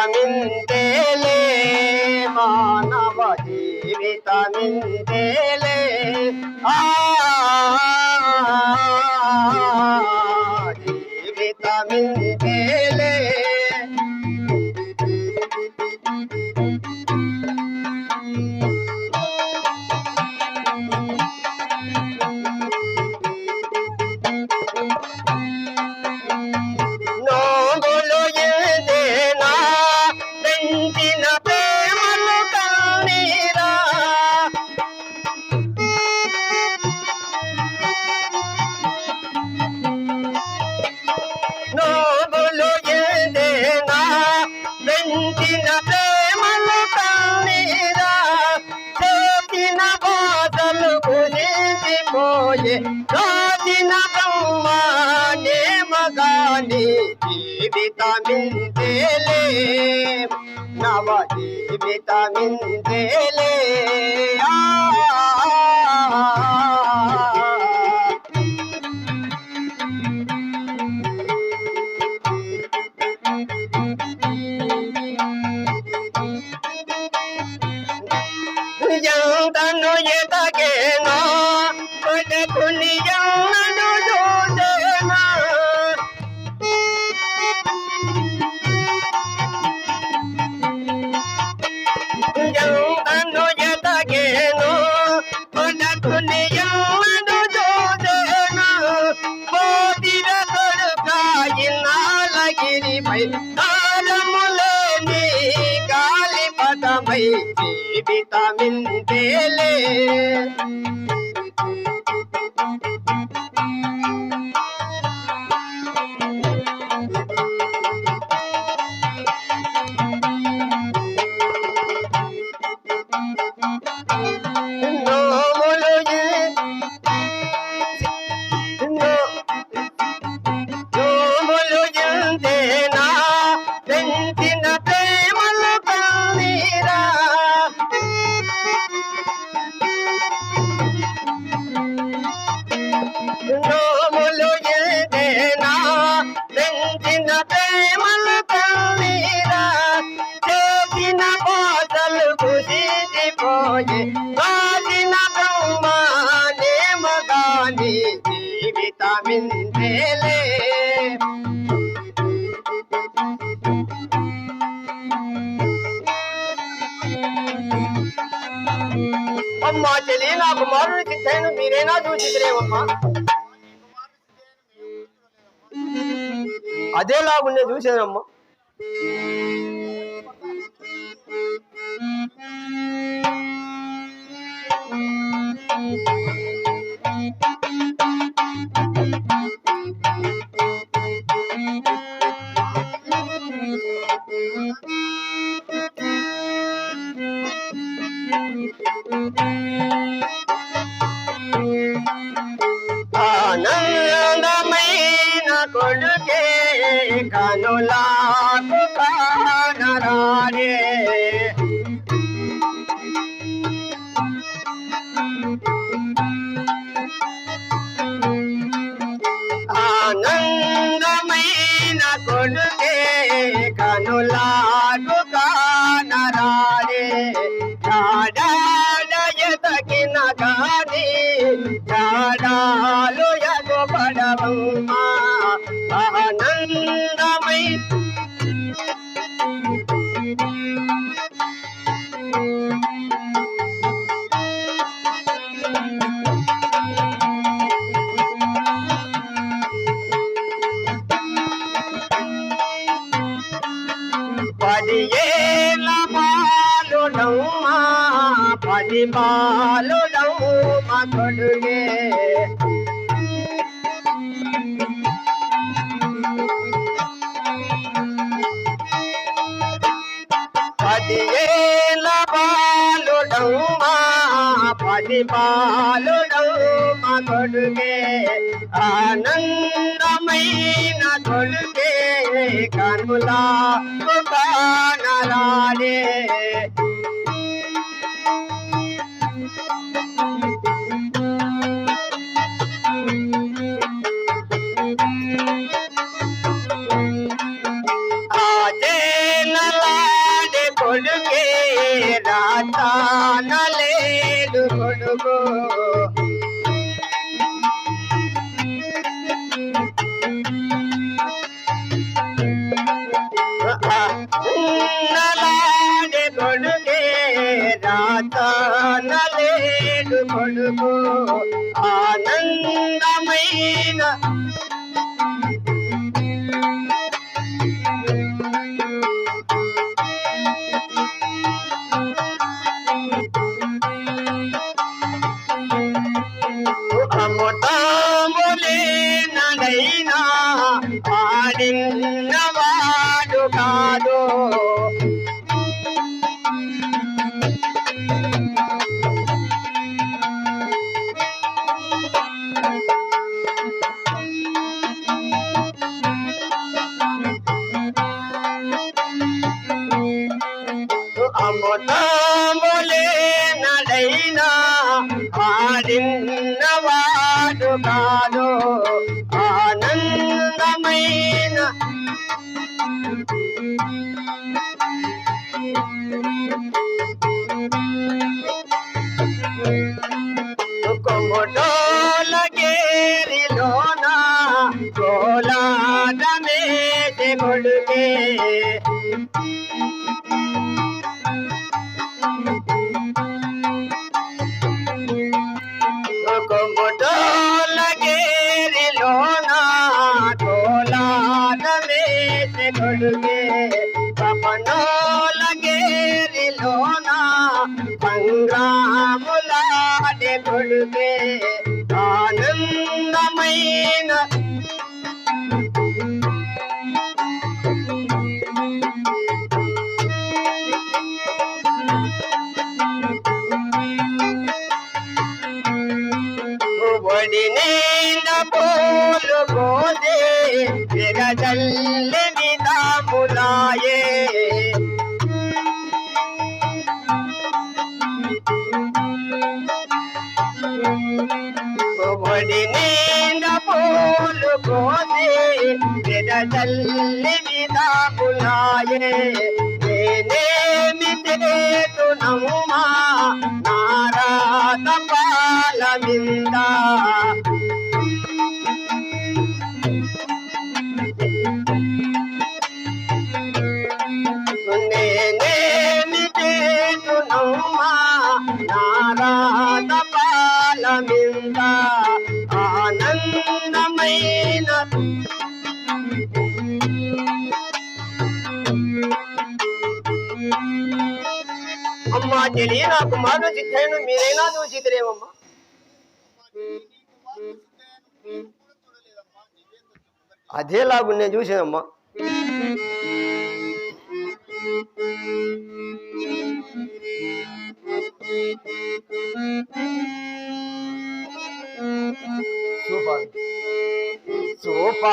జీవితమింతేలే మానవ జీవితమింతేలే జీవితమింతేలే రాజిన బ్రహ్మానే మగాని జీవితమింతేలే నవ జీవితమింతేలే ఎంతను ఎదగేనో కొడుకునియన్నను చూసేనా ఎంతను ఎదగేనో కొడుకునియన్నను చూసేనా పోతిర కొడుకాయినాలగిరిపై తారములేని గాలిపటమై జీవితమింతేలే జీవితమింతేలే అమ్మా చెల్లి నా కుమారుడి చిత్తైన మీరైనా చూసిరేవమ్మా అదేలాగుండే చూసేదమ్మా ఆనందమైన కొడుకే కనులాకు కానరారే తగిన గాని జాడాలు ఎగబడవమ్మా ఆనందమై పదియేల బాలుడమ్మా పది బాలుడమ్మా కొడుగే పదియేల బాలుడమ్మా పది బాలుడమ్మా కొడుగే ఆనందమైన కొడుగే కనులా కానరాడే ఆజేనలాడే కొడుకే రాతానలేడు కొడుకు నలాడే కొడుకే రాతానలేడు కొడుకు ఆనందమైన అమృతములేనైనా ఆడిన్నవాడు కాదు అమృతములేనైనా ఆడిన్నవాడు కాదు ఆనందమైన కొమ్మటోలగేరిలోన కోలాడమేటి కొడుకే కొమ్మటోలగేరిలోన కోలాడమేటి కొడుకే పవనోలగేరిలోన సంగ్రాములాడే కొడుకే ఆనందమైన ఒడినింద పూలు పోదే విరజల్లి విధాములాయే ఒడినింద పూలు పోదే విరజల్లి విధాములాయే నేనేమి చేతునమ్మా నారాత పాల మింద నేనేమి చేతునమ్మా నారాత పాల మింద ఆనందమైన అమ్మా చెల్లి నా కుమారుడు చిత్తయ్యను మీరైనా చూసిద్రేమమ్మా అదేలాగు నేను చూసానమ్మా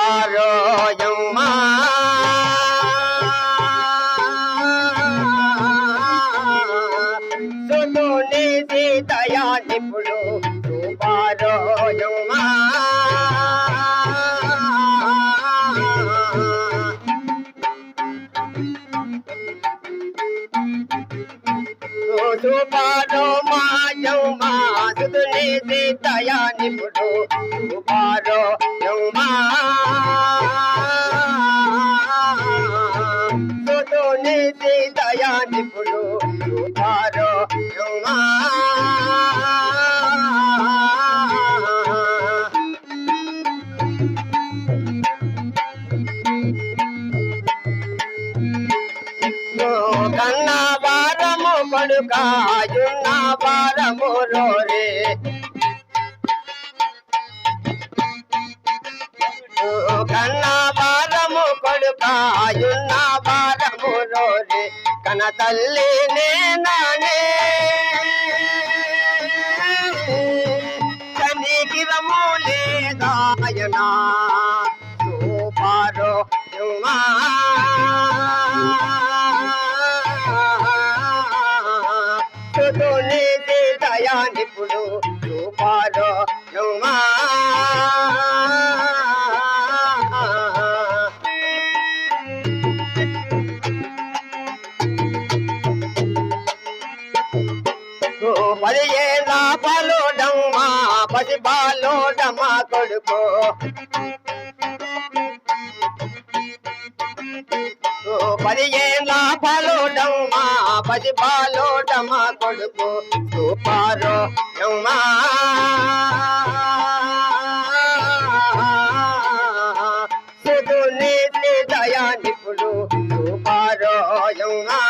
సూపారోయమ్మా సుతుని సీతయా నిపుడు సూపారోయమ్మా సూపారో మా యౌమా సుతుని సీతయా నిపుడు పారో యౌమా సుతుని సీతయా నిపుడు పారో యౌమా కన్నా వారము కొడుకాయున్న వారము రోరే కన్నా వారము కొడుకాయున్న వారము రోరే కన తల్లి నేనానే కనికిరము లేదాయనా సోపారో యుమా నిపుడు రూపాలో యౌమా పదిహేళ్ళ పాలోడమ్మా పది బాలోడమ్మా కొడుకో పదిహేళ్ళ పాలోడమ్మా పది బాలోడమ్మా కొడుకు సూపారో యౌమా సుతుని దయా నిపుడు సూపారో యౌమా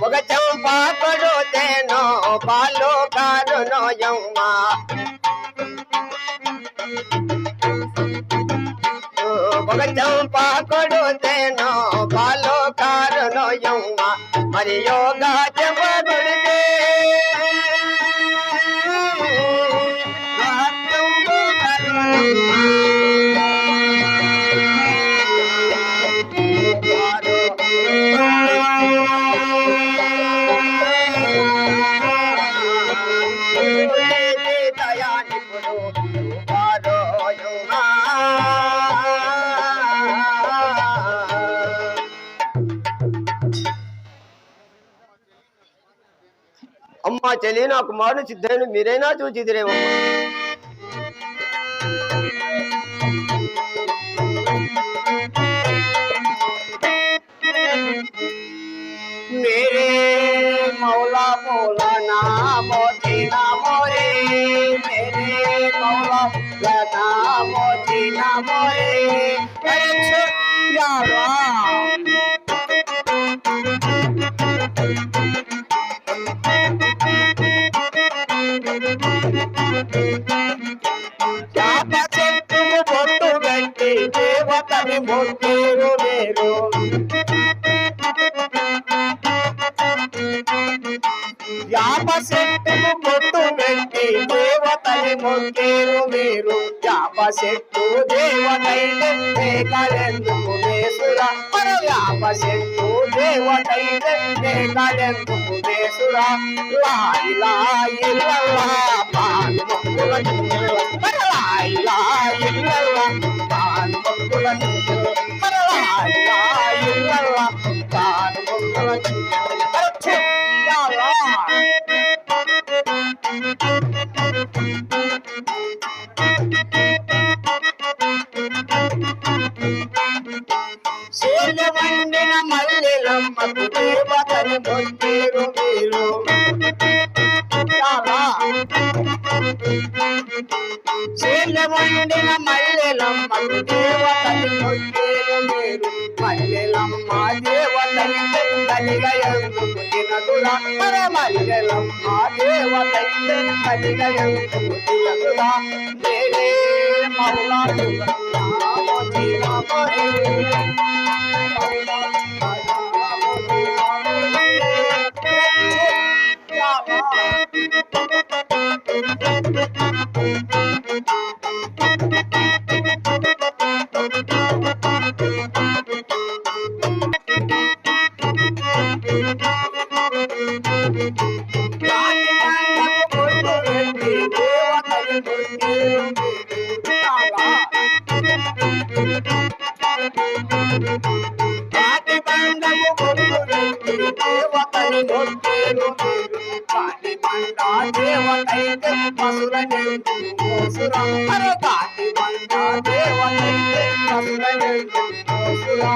ఒక చంపా కొడుతేనో పాలో కారునో యౌమా ఒక చంపా కొడుతేనో పాలో కారునో యౌమా మరి యోగా చెప్పబడితే అమ్మా చెల్లి నా కుమారుడు సిద్ధుని మీరైనా చూచిదిరేమమ్మా मेरे मौला मौला ना मोती ना मोरे मेरे मौला मौला ना मोती ना मोरे यारा బొట్టు గట్టి దేవతని మొట్టేరు మీరు యాప చెట్టుకు బొట్టు పెట్టి దేవతని మొట్టేరు మీరు యాప చెట్టు దేవతైతే మేకలెందుకు వేసురా యాప చెట్టు దేవతైతే మేకలెందుకు వేసురా లాయి లాయి లల్లా పాను మొక్కుల లాయి లాయి లల్లా పాను మొక్కుల లాయి లాయి లల్లా పాను మొక్కుల వండిన మల్లెలమ్మకు దేవతని మొట్టేరు మీరు వండిన మల్లెలమ్మకు దేవతని మొట్టేరు మీరు మల్లెలమ్మ దేవతని కలిగా ఎందుకు తినదురా మల్లెలమ్మ దేవతని కలిగా ఎందుకు తినదురా నేనే మౌలా దేవతని కాటి బండకు బొట్టు పెట్టి దేవతని నొట్టేరు కాటి బండ దేవతైతే పసుల నిండు మోసురా అరే కాటి బండ దేవతైతే పసుల నిండు మోసురా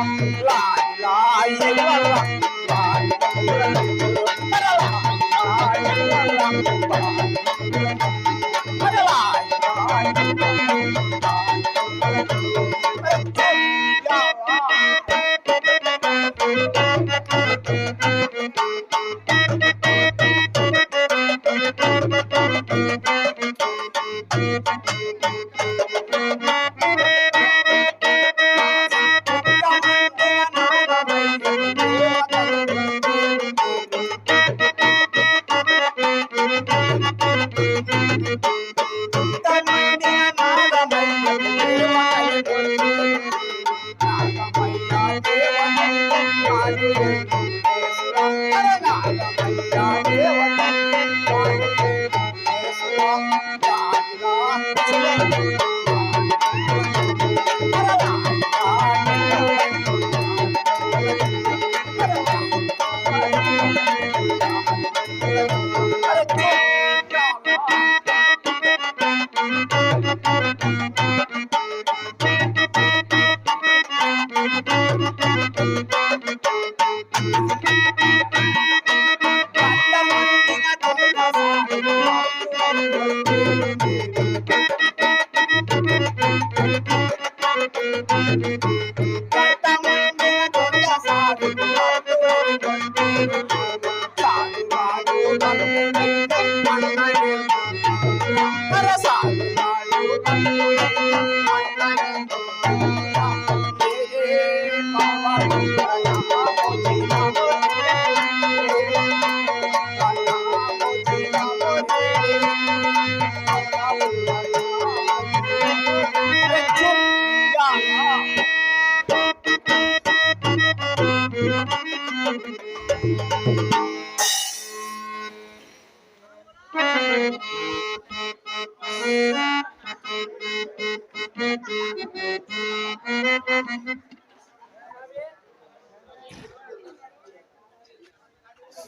లాయి లాయి వల్ల లాయి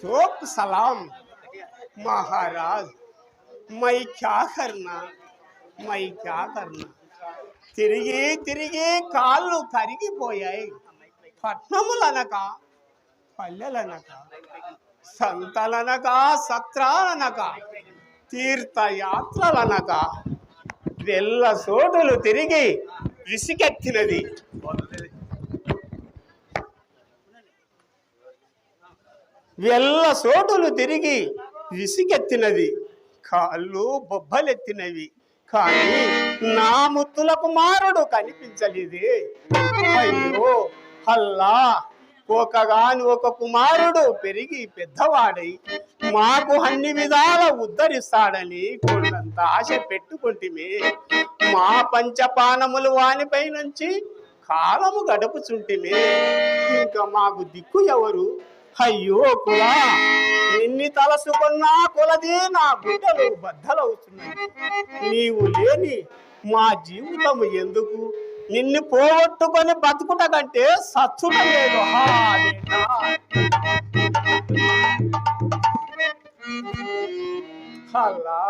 शोक सलाम महाराज, मैं क्या करना తిరిగి తిరిగి కాళ్ళు కరిగిపోయాయి. పట్నములనక పల్లెలనక సంతలనక సత్రాలనక తీర్థయాత్రలనక వెళ్ళ సోటులు తిరిగి విసిగెత్తినది. వెళ్ళ సోటులు తిరిగి విసిగెత్తినది. కాళ్ళు బొబ్బలెత్తినవి, కానీ నా ముత్తుల కుమారుడు కనిపించలేదే. అయ్యో అల్లా, ఒక కుమారుడు పెరిగి పెద్దవాడై మాకు అన్ని విధాల ఉద్ధరిస్తాడని కొండంత ఆశ పెట్టుకుంటిమే. మా పంచపానములు వానిపై నుంచి కాలము గడుపుచుంటిమే. ఇంకా మాకు దిక్కు ఎవరు? అయ్యో కులా, నిన్ని తలసుకున్నా కొలది నా బిడ్డలు బద్దలవుతున్నాయి. నీవు లేని మా జీవితము ఎందుకు? నిన్ను పోగొట్టుకొని బతుకుట కంటే సచ్చుట లేదు. అల్లా,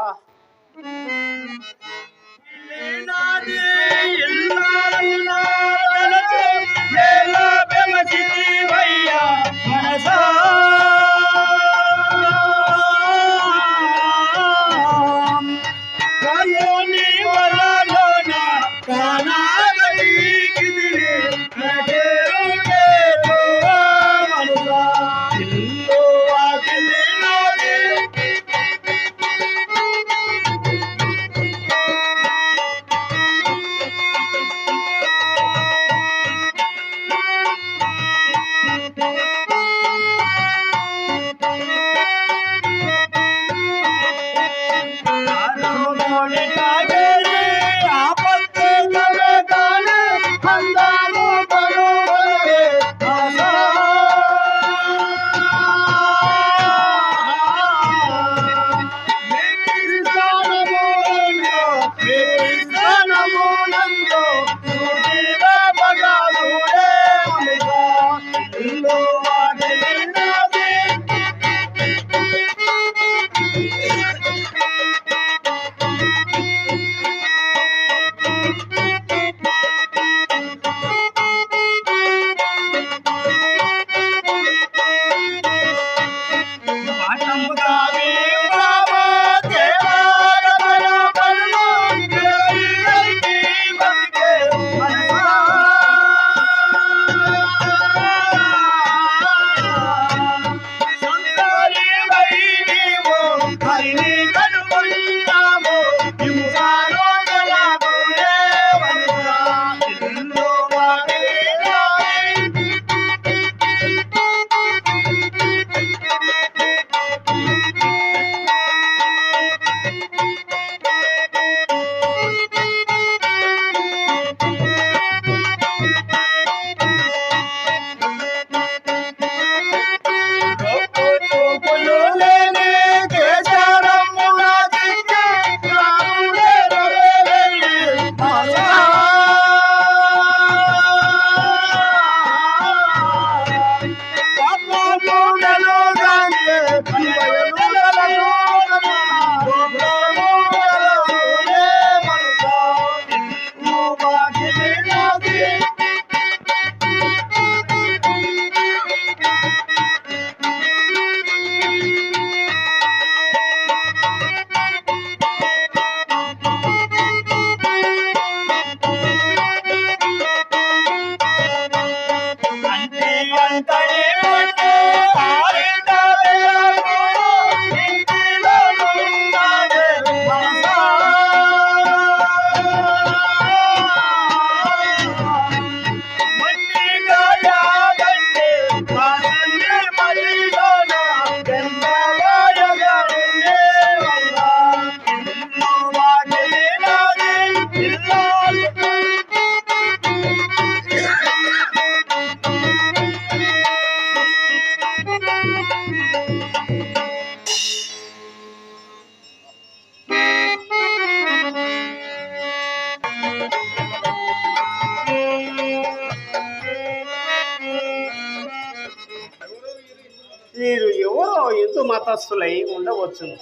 వీరు ఎవరో ఎందు మతస్థులై ఉండవచ్చును.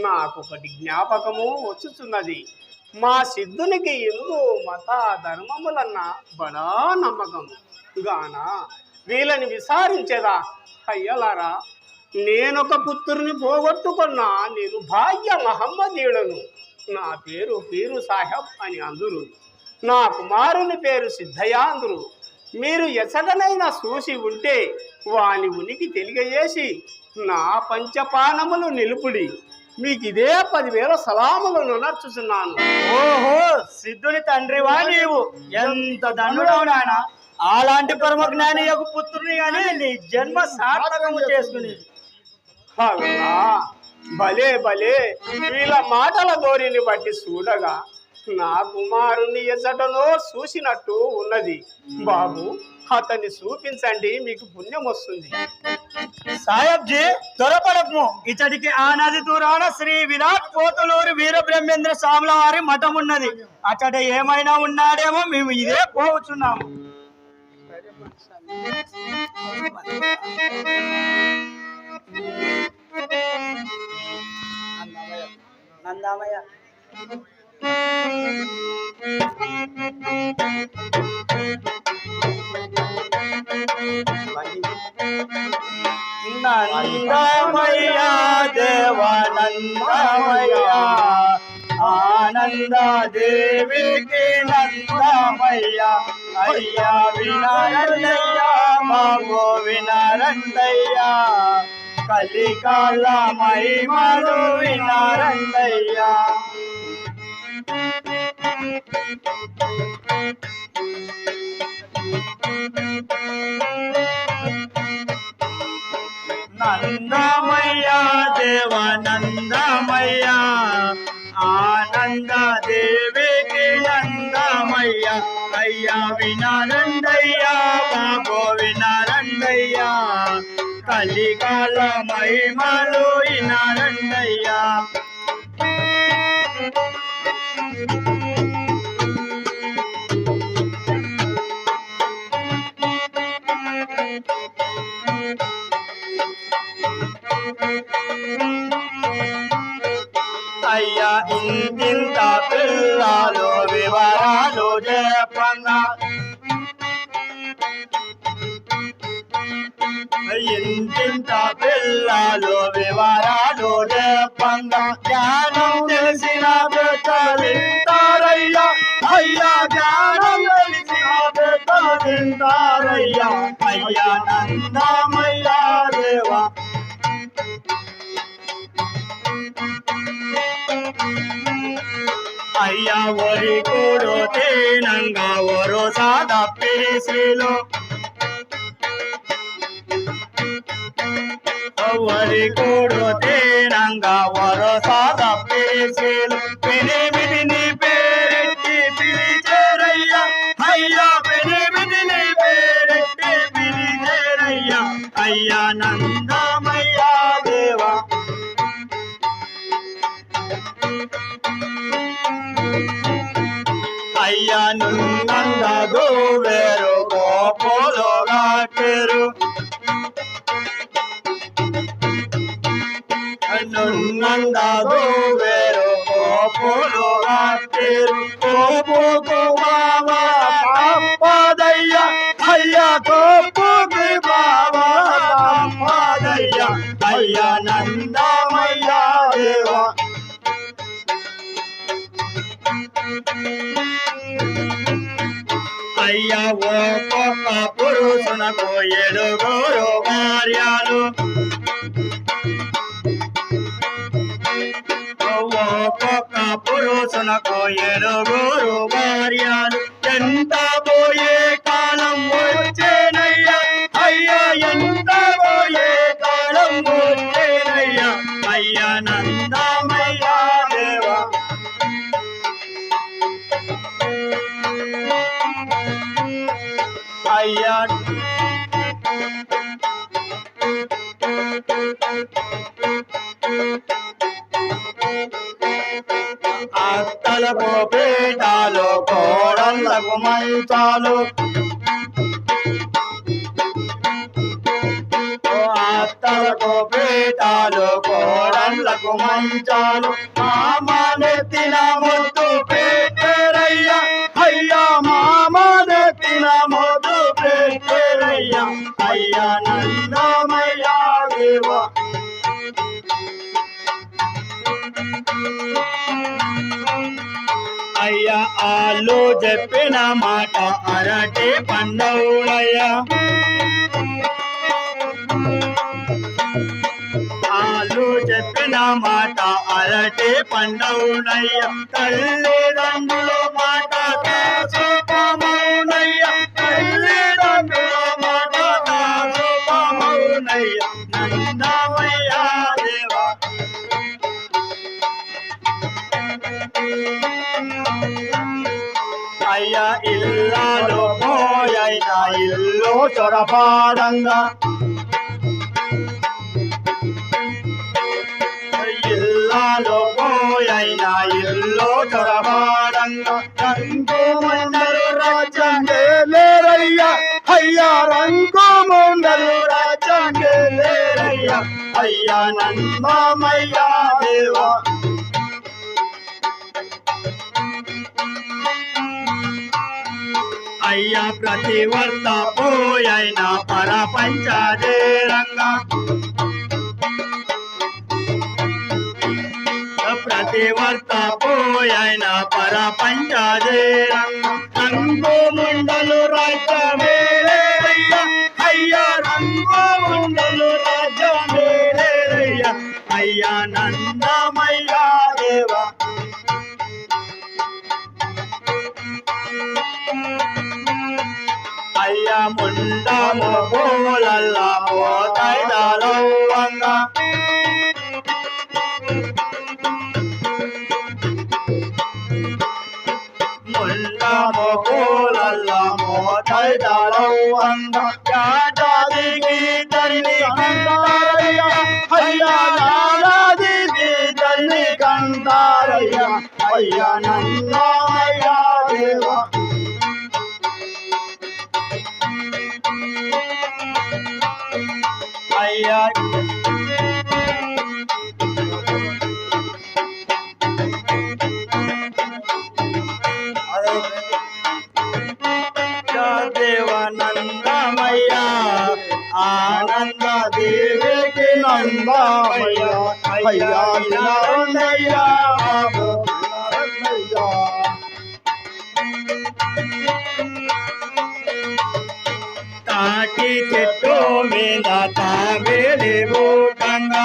నాకొకటి జ్ఞాపకము వచ్చుచున్నది. మా సిద్ధునికి ఎందు మత ధర్మములన్న బడా నమ్మకం గాన వీళ్ళని విచారించేదా. అయ్యలారా, నేనొక పుత్రుని పోగొట్టుకున్న నేను భాగ్య మహమ్మదీయుడను. నా పేరు పీరు సాహెబ్ అని అందురు. నా కుమారుని పేరు సిద్ధయ్య అందురు. మీరు ఎసగనైనా చూసి ఉంటే వాని ఉనికి తెలియజేసి నా పంచపానములు నిలుపుడి. మీకు ఇదే 10,000 సలాములను నర్చుచున్నాను. ఓహో, సిద్ధుని తండ్రివా నీవు? ఎంత దండుడవు నాయన. అలాంటి పరమ జ్ఞాని యొక్క పుత్రుని కానీ నీ జన్మ సార్థకము చేసుకుని. భలే భలే, వీళ్ళ మాటల ధోరణిని బట్టి చూడగా నా కుమారుని ఎచ్చటలో చూసినట్టు ఉన్నది. బాబు, అతన్ని చూపించండి, మీకు పుణ్యం వస్తుంది. సాహెబ్జీ, త్వరపడము. ఇతడికి ఆ నది దూరాన శ్రీ విరాట్ పోతులూరు వీర బ్రహ్మేంద్ర స్వాముల వారి మఠం ఉన్నది. అతడు ఏమైనా ఉన్నాడేమో, మేము ఇదే పోవచ్చున్నాము. నందామయ్య, నందమయ్య దేవానందమయ్య, ఆనంద దేవికి నందమయ్య. అయ్యా వినారండయ్య, బాబు వినారండయ్య, కలికాల మహిమలు వినారండయ్య. నందమయ్య దేవానందమయ్య, ఆనంద దేవికి నందమయ్య. అయ్యా వినారండయ్య, బాబు వినారండయ్య, కలికాల మహిమలు వినారండయ్య. అయ్యా ఇంతింత పిల్లలు వివరాలు చెప్పంగా, ఇంతింత పిల్లలు వివరాలు చెప్పంగా, జ్ఞానం తెలిసిన పెద్దలింటారయ్యా. అయ్యా జ్ఞానం తెలిసిన పెద్దలింటారయ్యా. అయ్యా నందమయ్య దేవా, అయ్యా ఒరి కూడు తేనంగా ఒరు సాదప్పిరి శ్రీలో, ఒరి కూడు తేనంగా ఒరు సాదప్పిరి శ్రీలు. పెనిమిటిని పేరెట్టి పిలిచేరయ్యా. అయ్యా పెనిమిటిని పేరెట్టి పిలిచేరయ్యా. అయ్యా నందమయ్య దేవా, అయ్యా నున్నందదు వేరు కోపోలోగా పేరు, నున్నందదు వేరు పూలు కట్టేరు కోపుకు బావా తప్పదయ్య అయ్య కోపుకి బావా తప్పదయ్య అయ్య నందమయ్య దేవా అయ్యా ఒక్కొక్క పురుషునకు 7 భార్యలు ఒక్కొక్క పురుషునకు 7 భార్యలు ఎంత పోయే కాలం వచ్చేనయ్యా అయ్యా ఎంత పోయే కాలం వచ్చేనయ్యా అయ్యా నందమయ్య దేవా అయ్యా అత్తలకు పీఠాలు కోడళ్ళకు మంచాలు అత్తలకు పీఠాలు కోడళ్ళకు మంచాలు మామనెత్తిన ముద్దు పెట్టరయ్యా అయ్యా మామనెత్తిన ముద్దు పెట్టరయ్యా అయ్యా నందమయ్య దేవా అయ్యా ఆళ్ళు చెప్పిన మాట అరటి పండవులయ్యా ఆళ్ళు చెప్పిన మాట అరటి పండవునయ్యా తల్లిదండ్రుల మాట దాసోపమౌనయ్యా తల్లిదండ్రుల మాట దాసోపమౌనయ్యా నందమయ్య దేవా అయ్యా ఇల్లాలో పోయైనా ఇల్లు చొరపాడంగా ఇల్లాలో పోయైనా ఇల్లు చొరపాడంగా రంగు మండలు రాజ్యాంగే లేరయ్యా అయ్యా రంగు మండలు రాజ్యాంగే లేరయ్యా అయ్యా నందమయ్య దేవా అయ్యా ప్రతివర్త పోయైన పరపంచదేరంగా ప్రతివర్త పోయైన పరపంచదేరంగా రంగు ముండలు రాజ్యమేలేరయ్యా అయ్యా రంగు ముండలు రాజ్యమేలేరయ్యా అయ్యా నందమయ్య దేవా అయ్యా ముండము పూలల్లా మోతైదాలవ్వంగా ముండము పూలల్లా మోతైదాలవ్వంగా యాదాదికి తల్లి కంటారయ్యా అయ్యా యాదాదికి తల్లి కంటారయ్యా అయ్యా నందమయ్య దేవా అయ్యా దేవనందమయ్య ఆనంద దేవికి నందమయ్య అయ్యా నందయ్య తాటి చెట్టు మీద తాబేలి ఊటంగా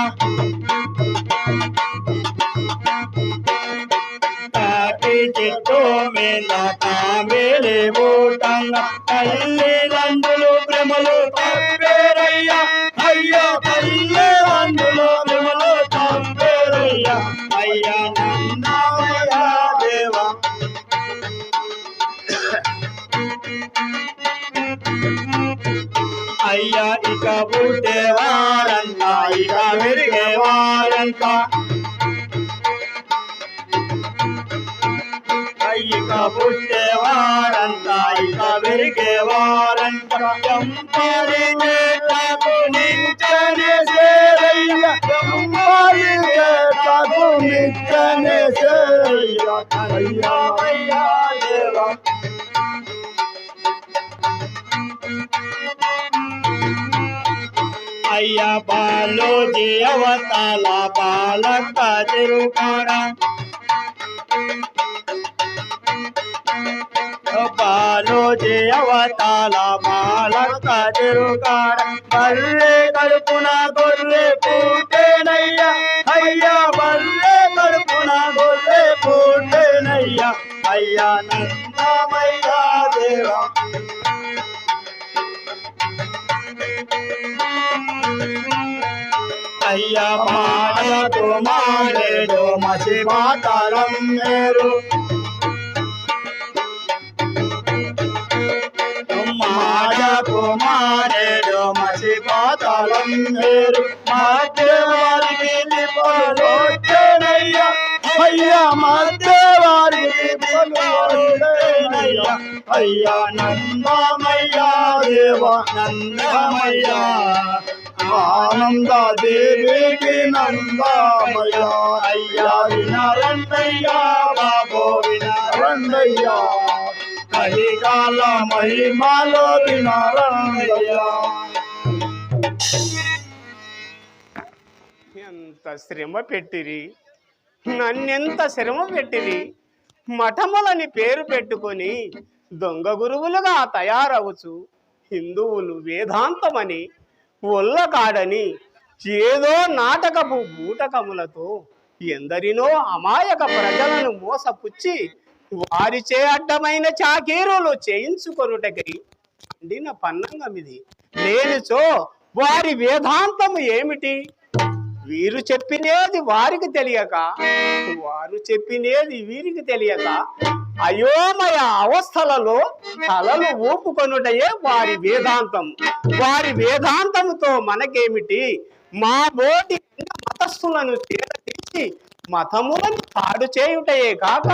తాటి చెట్టు మీద తాబేలి ఊటంగా తల్లిదండ్రులు భ్రమలు తప్పేరయ్యా అయ్యా తల్లిదండ్రులు భ్రమలు తప్పేరయ్యా అయ్యా నందమయ్య దేవా అయ్యా ఇక పుట్టేవారంతా ఇక విరిగేవారంతా ఇక పుట్టేవారంతా ఇక విరిగేవారంతా ఎంపరి చేతకు నించని సేరయ్య ఎంపరి చేతకు మిక్కనే చేరయ్యా అయ్యా అయ్యా దేవా అయ్యా బాలోజీ అవతాల బాలక తిరుకాడ బాలోజీ అవతాల బాలక తిరుకాడ బర్రె కడుపున గొర్రె పూటేనయ్యా అయ్యా బర్రె కడుపున గొర్రె పూటేనయ్యా అయ్యా నందమయ్యా దేవా అయ్యా మాడకు మాడేడు మసి పాతాళం మేరు మాడకు మాడేడు మసి పాతాళం మేరు మధ్య వారికి దిప్పలోనయ్యా అయ్యా మధ్య వారికి దిప్పలోనయ్యా అయ్యా నందమయ్యా దేవా నందమయ్యా ఆనంద దేవికి నందమయ్య అయ్యా వినరండయ్యా బాబో వినరండయ్యా కలికాల మహిమలో వినరండయ్యా ఎంత శ్రమ పెట్టిరి, నన్నెంత శ్రమ పెట్టిరి. మఠములని పేరు పెట్టుకొని దొంగ గురువులుగా తయారవచ్చు. హిందువులు వేదాంతమని ఒళ్ళకాడని ఏదో నాటకపు బూటకములతో ఎందరినో అమాయక ప్రజలను మోసపుచ్చి వారిచే అడ్డమైన చాకీరులు చేయించుకొనుటకై అండిన పన్నంగమిది. లేనిచో వారి వేదాంతము ఏమిటి? వీరు చెప్పినేది వారికి తెలియక, వారు చెప్పినేది వీరికి తెలియక అయోమయ అవస్థలలో తలలు ఊపుకొనుటయే వారి వేదాంతం. వారి వేదాంతంతో మనకేమిటి? మా బోటి మతస్థులను తీసి మతములను పాడు చేయుటయే కాక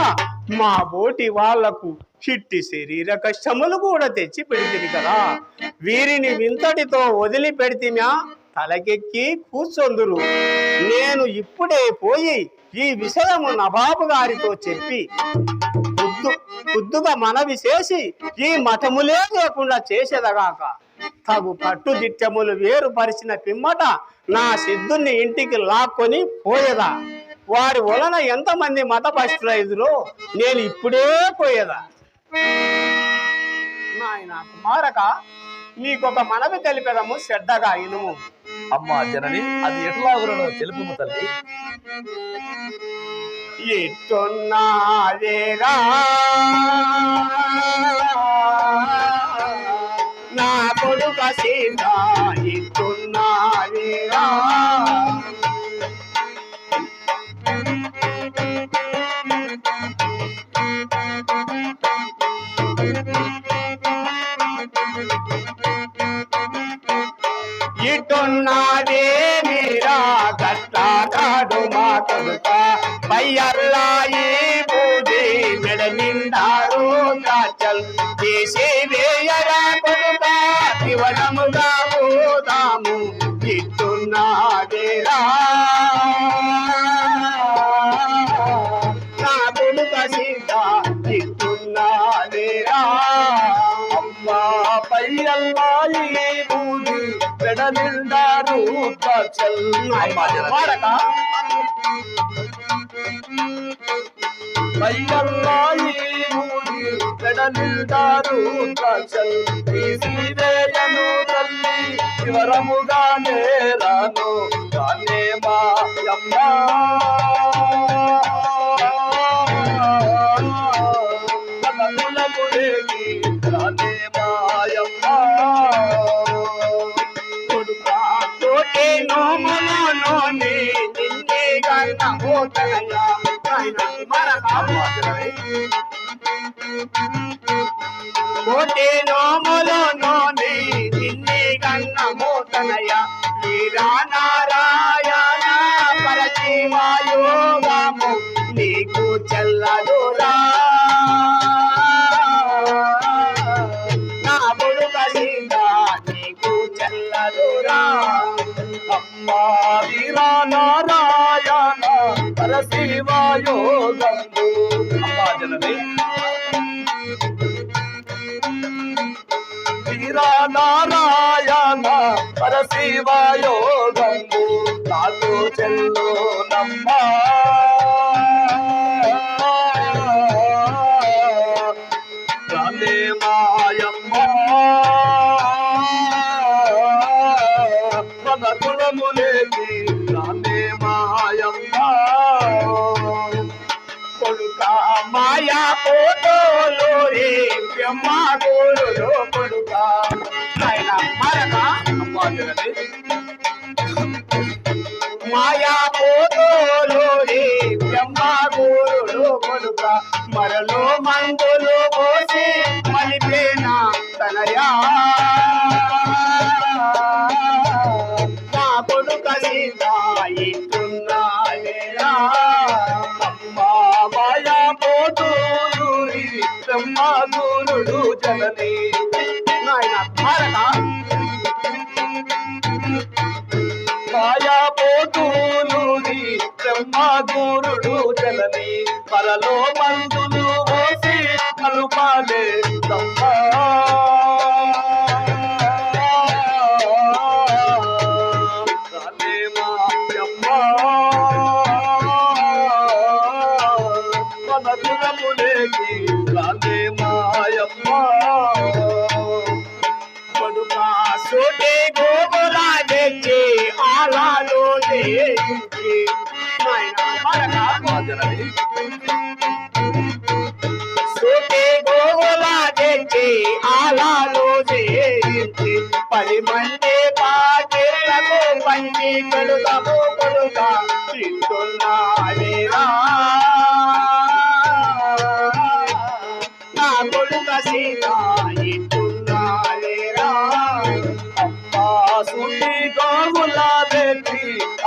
మా బోటి వాళ్లకు చిట్టి శరీర కష్టములు కూడా తెచ్చి పెడితివి కదా. వీరిని వింతటితో వదిలిపెడితిమా తలకెక్కి కూర్చొందురు. నేను ఇప్పుడే పోయి ఈ విషయము నవాబు గారితో చెప్పి బుద్ధుగా మనవి చేసి ఈ మఠములే లేకుండా చేసేదగాక. తగు కట్టుదిట్టములు వేరుపరిచిన పిమ్మట నా సిద్ధుని ఇంటికి లాక్కొని పోయేదా. వారి వలన ఎంతమంది మతభ్రష్టులైదులో నేను ఇప్పుడే పోయేదా. నాయన కుమారక, నీకొక మనవి తెలిపెదము, శ్రద్ధగా ఇనుము. అమ్మా జనని, అది ఎట్లాగురో తెలుపుము తల్లి. ఎట్టున్నావేరా నా కొడుక సీత, ఎట్టున్నావేరా ఇటున్నావే మీరా గట్లాడు మా కొడుక పయ్యల్లాయి పూజి మెడ నిండారు కాచల్ తీసి వేయరా కొడుక శివనముగా పోదాము. ఇటున్నావేరా నా కొడుక సీత, ఇటున్నావేరా అమ్మా పయ్యల్లాయి బూది పెడనిండారు కాచల్. పయ్యల్లాయి బూది పెడనిండారు కాచల్. తీసివేయను తల్లి శివరముగానే రాను కానే మా అమ్మా. కోటి నోములోని నిన్ని గన్న మోతనయ వీరా నారాయణ పరశివాయోగము నీకు చెల్లదురా. నా బుడుగ సీత నీకు చెల్లదురా. అమ్మా వీరా నారాయణ పరశి నారాయణ పరశివయోగంబు నాకు చెల్లు నమ్మా రాలే మాయమ్మ మన కులములేకి రాలే మాయమ్మ కొడుక మాయా పోతోలు రే బ్రహ్మ గోరులో కొడుక ఆయన మరక మాయా పోతోలు రే బ్రహ్మ గోరులో కొడుక మరలో మందులు పోసి మలిపేనా తనయా నా కొడుక సీతా ఇట్టున్నాలేరా మాయా పోతూరి బ్రహ్మగురుడు జనని నాయన భారత మాయా పోతూరి బ్రహ్మగురుడు జనని కలలో మందులు పోసి కలుపాలే తప్ప కొడుక సోటే గోగులా తెచ్చి ఆలాలో తెచ్చి నాయన భారత సోటే గోగులా తెచ్చి ఆలాలో తెచ్చి 10 మంది పాటలకు పంచి కొడుకము కొడుక తింటున్నాలేరా నా కొడుక సీత ఇట్టున్నాలేరా సుటి గోగులా తెచ్చి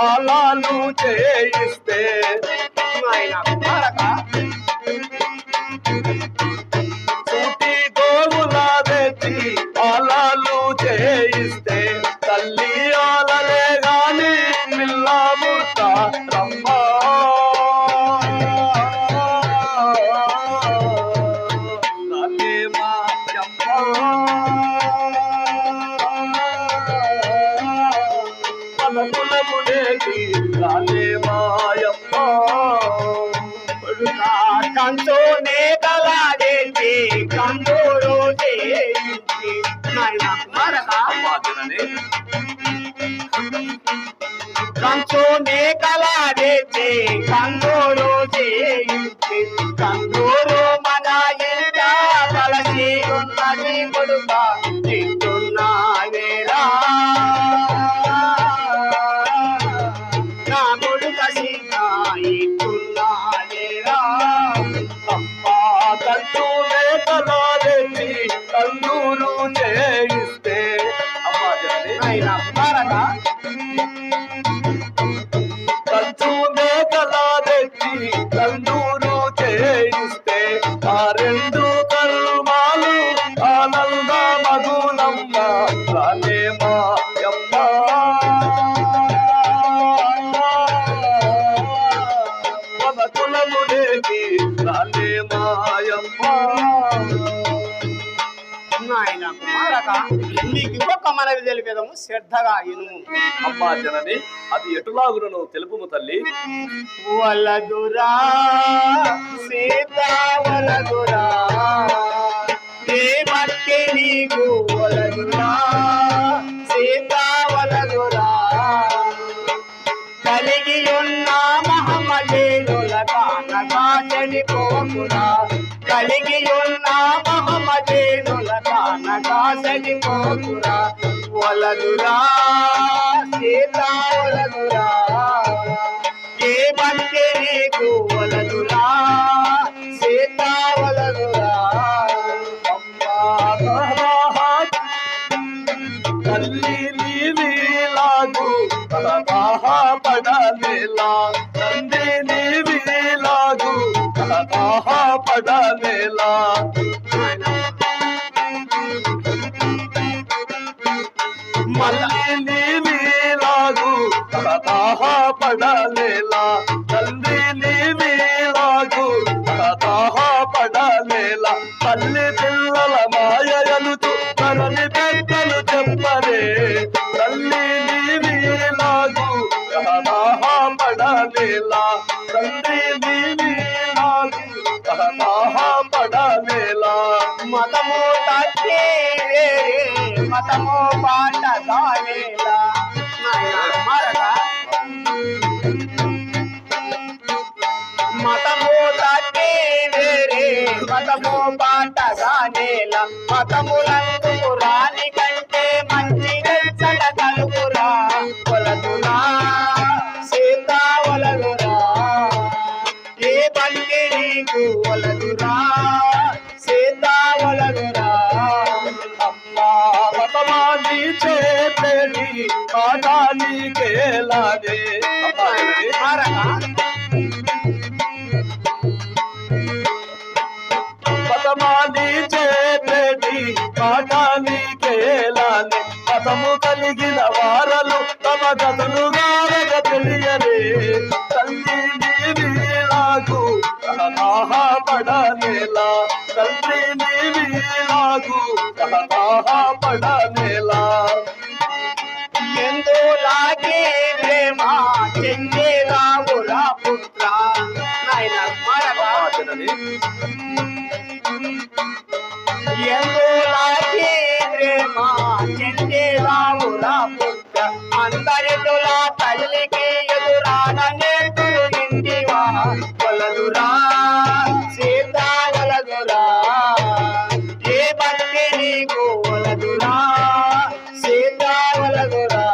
అలాలు చేయిస్తే నాయన భారత సుటి గోగులా తెచ్చి అలాలు చేయిస్తే తల్లి ఆలలే గాని మిల్లా ముర్త రమ్మా కంచో నేతలాడేసి కందూరు చేయించి నాయన మరక కంచో నేతలాడేసి కందూరు చేయించి కందూరు మన ఇంట కలసి ఉన్నది కొడుక తింటున్నావేరా నా కొడుక సీత ఇట్టున్నావేరా కంచు నేతలాడేసి కల్లూరు చేయిస్తే ఆయన భారత కంచు నేతలాడేసి కల్లూరు చేయిస్తే ఆ రెండు కర్మాలు ఆనంద మగునమ్మ రాలే మాయమ్మ మన కులములేకి రాలే మాయమ్మ నాయన కుమారక నీకు ఇంకొక మనవి తెలిపేదము శ్రద్ధగా ఇనుము అమ్మా జనని అది ఎటులాగునను తెలుపుము తల్లి వలదురా సీత వలదురా ఏ మట్టి నీకు వలదురా సీత వలదురా కలిగి ఉన్న మహమ్మదేనుల కానగా చెడిపోకురా కలిగి ఉన్న మహమ్మదేనుల కానగా చెడిపోకురా వలదురా సీత వలదురా ఏ మట్టి నీకు వలదురా సీత వలదురా తల్లి నీలాగు కలదాహ పడలేలా తండ్రి నీలాగు కలదాహ పడలేలా మళ్ళీ నీలాగు కలదాహ పడలేలా తండ్రి నీలాగు కలదాహ పడలేలా తల్లి పిల్లల మాయలు ధరణి పెద్దలు చెప్పరే తల్లి నీలాగు పడలేలా తల్లి నీలాగు పడలేలా మతము తట్టి మతము పాట గానేలా మరగా మతము తట్టి వేరే మతము పాట గానేలా మతములందు రాని కంటే మంచి గెచ్చల కలుగురా కొలదురా సీత వలదురా ఏ బండి నీకు వలదురా సీత వలదురా అమ్మా మతమాని చేతడి ఆటానికేలానే మతమాని చేతడి ఆటానికేలానే మతము కలిగిన వారలు తమ గతలు గారగ తెలియలే తల్లి నీలాగు పడనేలా తల్లి నీలాగు పడనేలా ఎందులాగే ప్రేమ చెందేరావురా పుత్ర నాయన మరగా ఎందులాగే ప్రేమ చెందేరావురా పుత్ర అందరితులా తల్లికి ఎదురాన నేర్పులు ఇంటివా వలదురా సీత వలదురా ఏ భక్తి నీకు వలదురా సీత వలదురా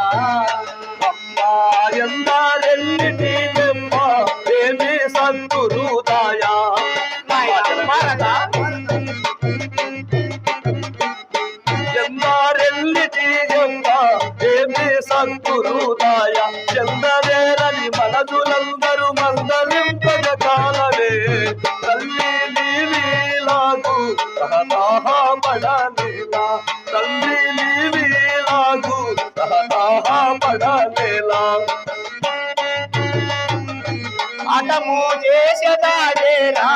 అమ్మా ఎందారెల్లిటి జన్మ ఏమి సంతురుదాయా మరగా ఎందారెల్లిటి జన్మ ఏమి సంతురుదాయ చందవేరని మనదులందరూ మందలింపగ కాలవే తల్లి నీలాగు పడలేలా తల్లి నీలాగు పడలేలా అటము చేసేదాడేరా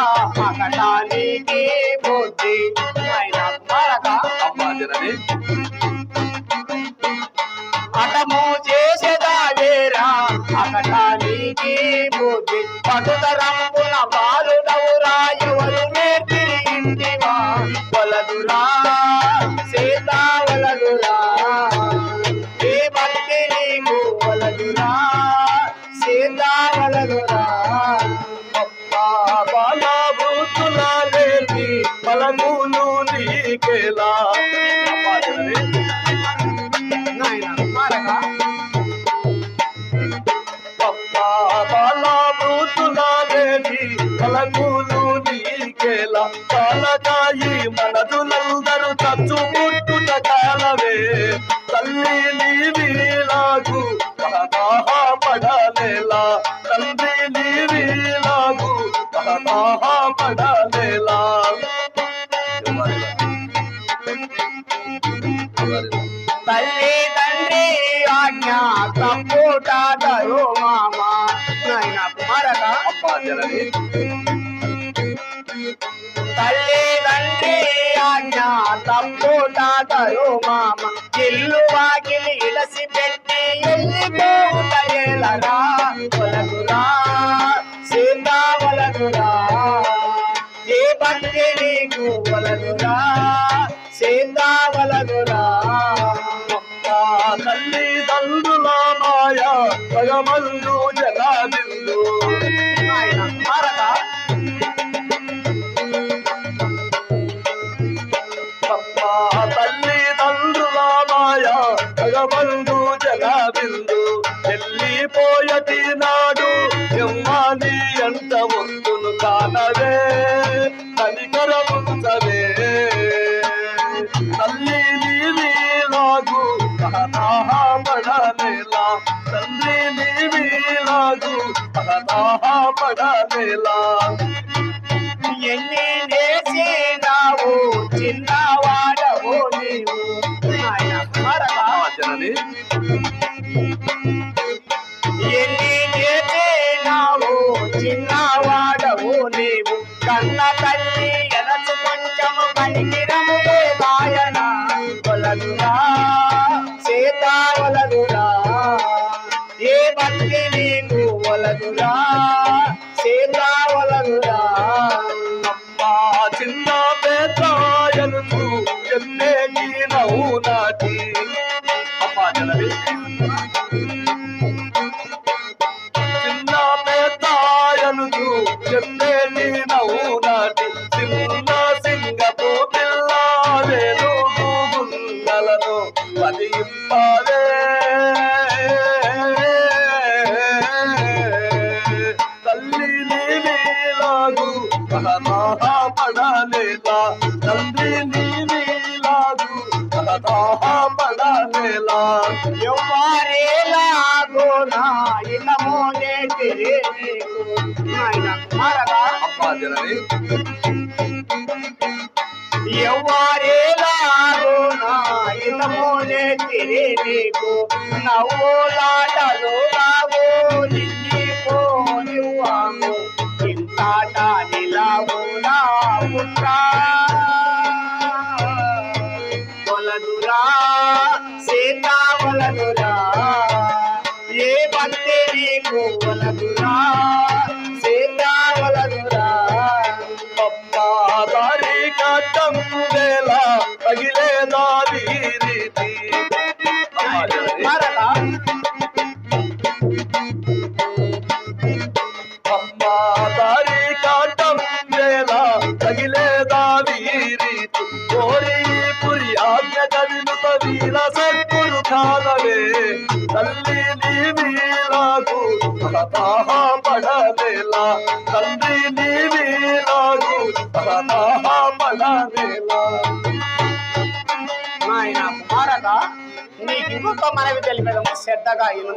అకటానికి బుద్ధి ఆయన మరగా అమ్మా జనని అటము చేసేదాడేరా అకటానికి బుద్ధి పటుతరంపున బాలుడవురా ఎవరు నేర్పిరి ఇంటివా వలదురా సీత వలదురా ఏ భక్తి నీకు వలదురా సీత వలదురా బాలా భూతులాలేని బలమును నీకేలా అమ్మా జనని నాయన మరగా బాలా భూతులాలేని బలమును నీకేలా కాలకాయి మనదులందరూ చచ్చుముట్టుట కాలవే తల్లి నీలాగు పడలేలా తల్లి నీలాగు పడలేలా తల్లి తండ్రి ఆజ్ఞ తప్పుటాదరో మామా నాయన మరగా అమ్మా జనని తల్లి తండ్రి ఆజ్ఞ తప్పుటాదరో మామ ఇల్లు వాకిలి ఇలసి పెట్టి వెళ్ళిపోవుట ఎలరా వలదురా సీత వలదురా ఏ భక్తి నీకు వలదురా సీత వలదురా తల్లి తండ్రుల మాయ భగమందు జలాదిందు నాయన మరగా తల్లి తండ్రుల మాయ భగమందు జలాదిందు వెళ్ళిపోయటి నాడు ఎమ్మాని ఎంత వస్తును కానవే కనికరముంచవే తల్లి నీలాగు పడలేలా తండ్రి నీలాగు పడలేలా ఎన్ని నేసినావు చిన్నవాడవు నీవు నాయన మరగా జనని ఎన్ని నేసినావు చిన్నవాడవు నీవు కన్న తల్లి ఎనసు కొంచెము కనికిరములే గాయన వలదురా సీతా వలదురా ఏ భక్తి నీకు వలదురా సీతా వలదురా అమ్మా చిన్న పేదాయను ఎన్నే నవ్వు నాటి అమ్మా జనని చిన్న పేదాయను ఎన్నే నవ్వు నాటి చిన్న సింగపు పిల్ల వేలుగు గుండలను పదింపాలే తల్లి నీలాగు పడలేలా తండ్రి నీలాగు పడలేలా ఎవ్వరేలాగో నా ఇనమోనే తిరే నీకు నాయన కుమారగా అమ్మా జనని ఎవ్వరేలాగో నా ఇనమోనే తిరే నీకు నవ్వులాటలు రావో నిన్ని పోనివ్వాము ఇంతాట నిలవునా పుట్రా వలదురా సీతా వలదురా ఏ భక్తి నీకు వలదురా సీతా వలదురా అమ్మా దారి కట్టం వేళ తగిలేదాది రీతి అమ్మా జనని మరలా అమ్మా దారి కాటం వేళ తగిలేదాది రీతి కోరి పురి ఆజ్ఞ కవినుత వీర సత్పురు కాలవే తల్లి నీలాగు తాహ పడలేలా తండ్రి నీలాగు తాహ పడలేలా నాయన కుమారగా నీకు ఇంకొక మనవి తెలిపేదము శ్రద్ధగా ఇను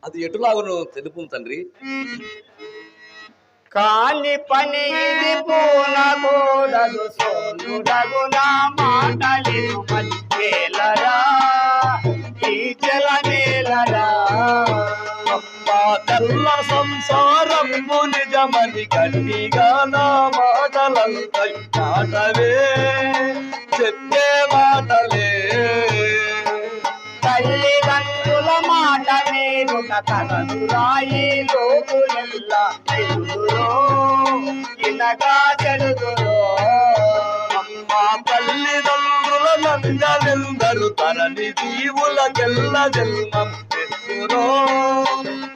అది ఎటులాగును తెలుపు తండ్రి కాని పని ఇది పూనకూడదు సోనుడగు నా మాటలిను మధ్యేలరా ఈ జల నేలరా అమ్మా తెల్ల సంసారం నిజమని గట్టిగా నా మాటలంతై మాటవే చెప్పే మాటలే తల్లిదండ్రుల మాట నేనుట కలదురాయి లోకులెల్లా ఎదుగురో ఇనగా చెడుగురో అమ్మా తల్లిదండ్రుల నందరెందరు తనని జీవులకెల్ల జన్మం ఎత్తురో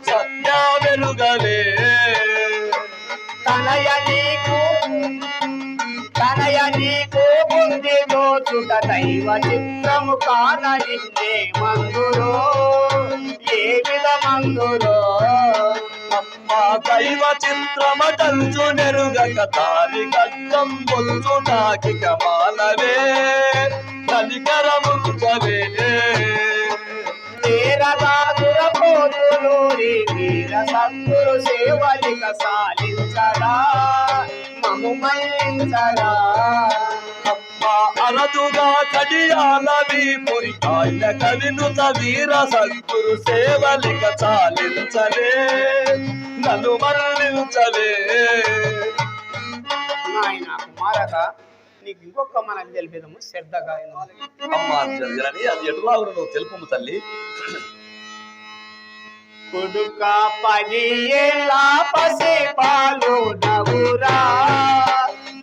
సత్య వెలుగలే తనయ నీకు బుద్ధి దోచుట దైవ చిత్రము కాన నిన్నే మందురో ఏ విధమందురో అమ్మా దైవ చిత్రమటంచు నెరుగక తారి కట్టం బొల్చు నాకిక మానవే కలికరముంచవే వీరదాదుర పోతులూరి వీర సంతులు సేవలిక సాలించరా మము మల్లించరా అమ్మా అరదుగా కడియాలవి పురి ఆయన కవినుత వీర సద్గురు సేవలిక చాలించలే నన్ను మరలించలే నాయన కుమారగా నీకు ఇంకొక మనకు తెలిపేదము శ్రద్ధగా ఇను. అమ్మా జరగని అది ఎటులాగును నువ్వు తెలుపు తల్లి కొడుక 10 ఏళ్ళ పసి పాలు నవ్వురా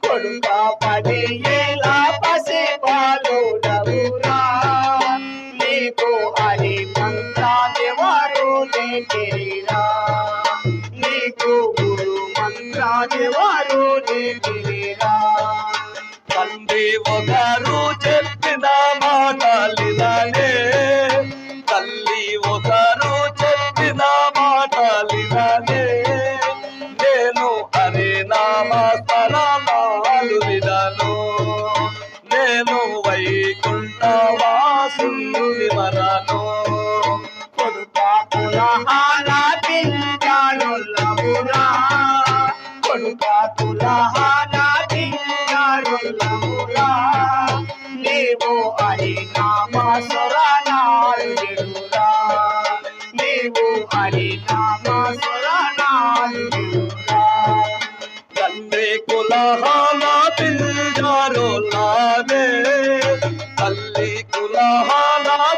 కొడుక 10 ఏళ్ళ పసి పాలు నవ్వురా నీకు హరి మంత్రాన్ని వారు నేర్పిరా నీకు గురు మంత్రాన్ని వారు నేర్పిరా తండ్రి ఒకరు చెప్పిన మాటలిదానే తల్లి ఒకరు చెప్పిన మాటలిదానే నేను హరి నామ స్మరణాలు వినను నేను వైకుంఠ వాసుని మరను కొడుక పులహాల పింఛాలుల్లవురా కొడుక పులహాల పింఛాలుల్లవురా నీవు హరి నామ స్మరణాలు వినురా నీవు హరి నామ స్మరణాలు వినురా తండ్రి కులహాల పిల్లారు లావే తల్లి నా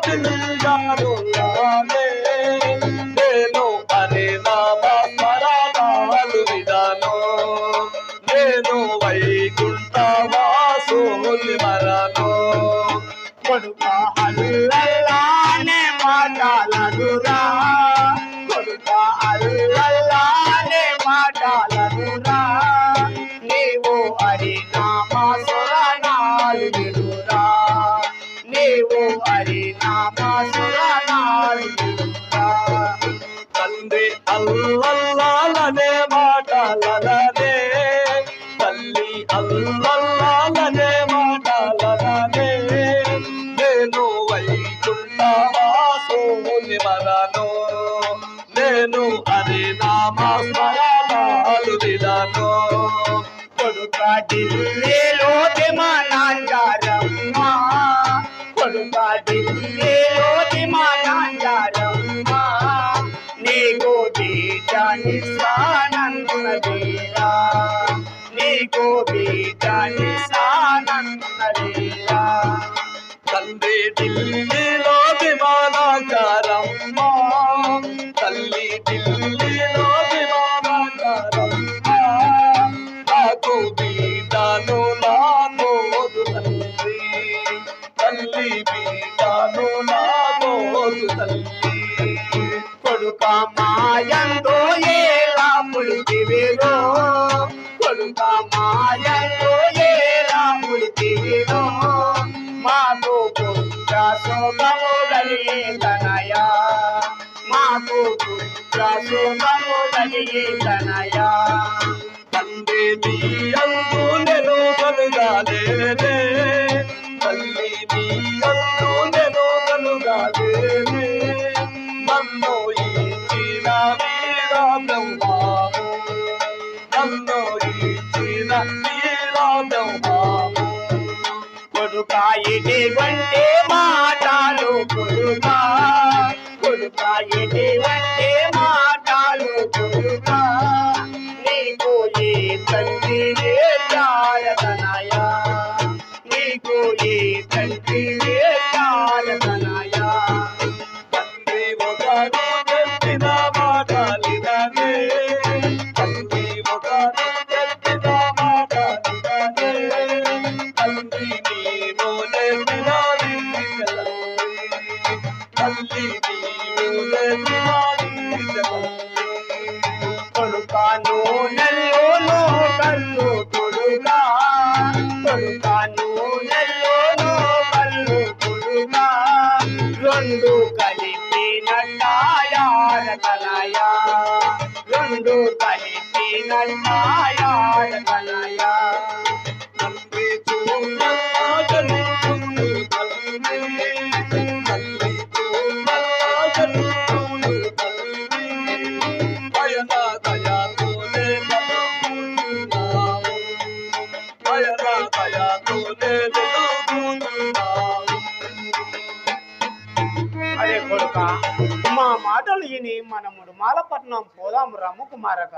పిల్లాడు రాలే నేను హరి నామ స్మరణాలు విధాను నేను వైకుంఠ వాసుని మరను కొడుక అల్లల్లానే మాటలనురా కొడుక అల్లల్లానే మాటలనురా నీవు హరి నామ స్మరణాలు విడురా నీవు హరి నామ స్మరణాలు విడురా తండ్రి అల్లల్లాలనే మాటలనే తల్లి అల్లల్లాలనే మాటలనే నేను వైకుంఠ వాసుని మరను నేను హరి నామ స్మరణాలు విధాను కొడుక ఢిల్లీలో విమానాంగారమ్మ కొడుక ఢిల్లీలో విమానాంగారమ్మ నీకు బీజాని సానందీరా నీకు బీజాని సానందీరా తండ్రి ఢిల్లీలో విమానాగారమ్మ తల్లి ఢిల్లీలో విమానాగారమ్మ నాకు బీటాను నాగోదు తల్లి తల్లి బీటాను నాగోదు తల్లి కొడుక మాయందో ఏలా పులితివిరో కొడుక మాయందో ఏలా పులితివిరో మాకు పుత్ర శోభము కలిగే తనయా మాకు పుత్ర శోభము కలిగే తనయా తండ్రి మీ అందు నేను కలుగాలేనే తల్లి మీ అందు నేను కలుగాలేనే నన్ను ఇచ్చిన వీర బ్రహ్మాము నన్ను ఇచ్చిన వీర బ్రహ్మాము కొడుక ఎటువంటి మాటలు కొడుక కొడుక ఎటువంటి మాటలు కొడుక నీకు ఏ తండ్రి చారదనయా నీకు ఏ తండ్రి చారదనయా తండ్రి ఒకరు చెప్పిన మాటలిననే తండ్రి ఒకరు చెప్పిన మాటలిననే తండ్రి నీవు చెప్పిన తల్లి నీవు చెప్పిన కొడుక నూనెల్లోనూ కళ్ళు కొడుక కొడుక నూనెల్లోనూ కళ్ళు కొడుక రెండు కలిపినట్టాయారతనయా రెండు కలిపినట్టాయారతనయా తండ్రి చూడల్లా జల్లును తల్లి తల్లి చూడల్లా జల్లును తల్లి పయన దయాతోనే కలుగుతున్నావు పయన దయాతోనే వెలుగుతున్నావు అరే కొడుక మా మాటలు విని మనముడు మాలపట్నం పోదాం రమ్ము కుమారక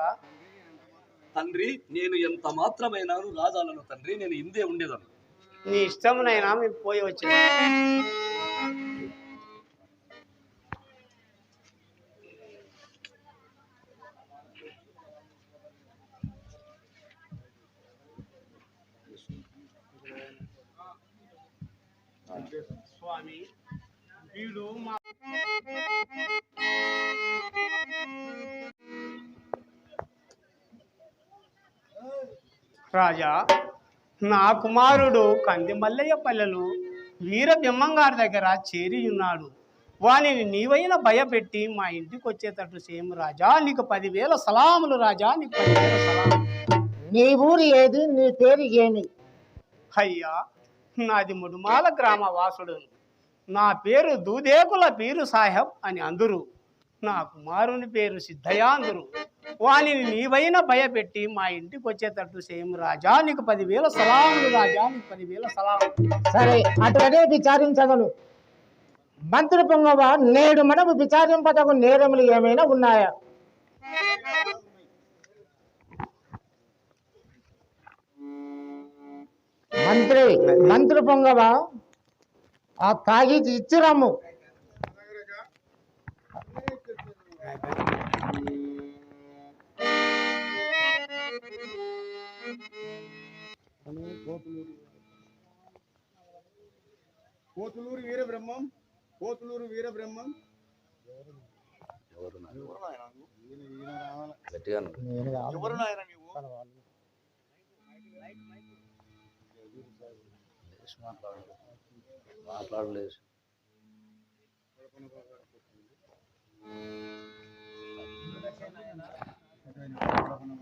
తండ్రి నేను ఎంత మాత్రమైనాను రాజాలను తండ్రి నేను ఇందే ఉండేదను నీ ఇష్టమునైనా మేము పోయి వచ్చింది స్వామి వీడు మా రాజా నా కుమారుడు కంది మల్లయ్య పల్లెలు వీర బ్రహ్మంగారి దగ్గర చేరి ఉన్నాడు. వానిని నీవైనా భయపెట్టి మా ఇంటికి వచ్చేటట్టు సేమ్ రాజా. నీకు 10,000 సలాములు రాజా, నీకు 10,000 సలాములు. నీ ఊరు ఏది? నీ పేరు ఏమి? అయ్యా, నాది ముడుమాల గ్రామ వాసుడు. నా పేరు దూదేకుల పీరు సాహెబ్ అని అందరు. నా కుమారుని పేరు సిద్ధయ్య అందరు. వానిని నీవైనా భయపెట్టి మా ఇంటికి వచ్చేటట్టు సేమ్ రాజా. నీకు 10,000 సలాములు రాజా, నీకు 10,000 సలాములు. సరే, అటువడే విచారించగలు. మంత్రి పొంగవ, నేడు మనము విచారింపదగు నేరములు ఏమైనా ఉన్నాయా? మంత్రి పొంగవ, ఆ తాగి ఇచ్చిరమ్ము. పోతులూరు వీరబ్రహ్మం, పోతులూరు వీరబ్రహ్మం. ఎవరు నాయన నీవు? మాట్లాడలేదు.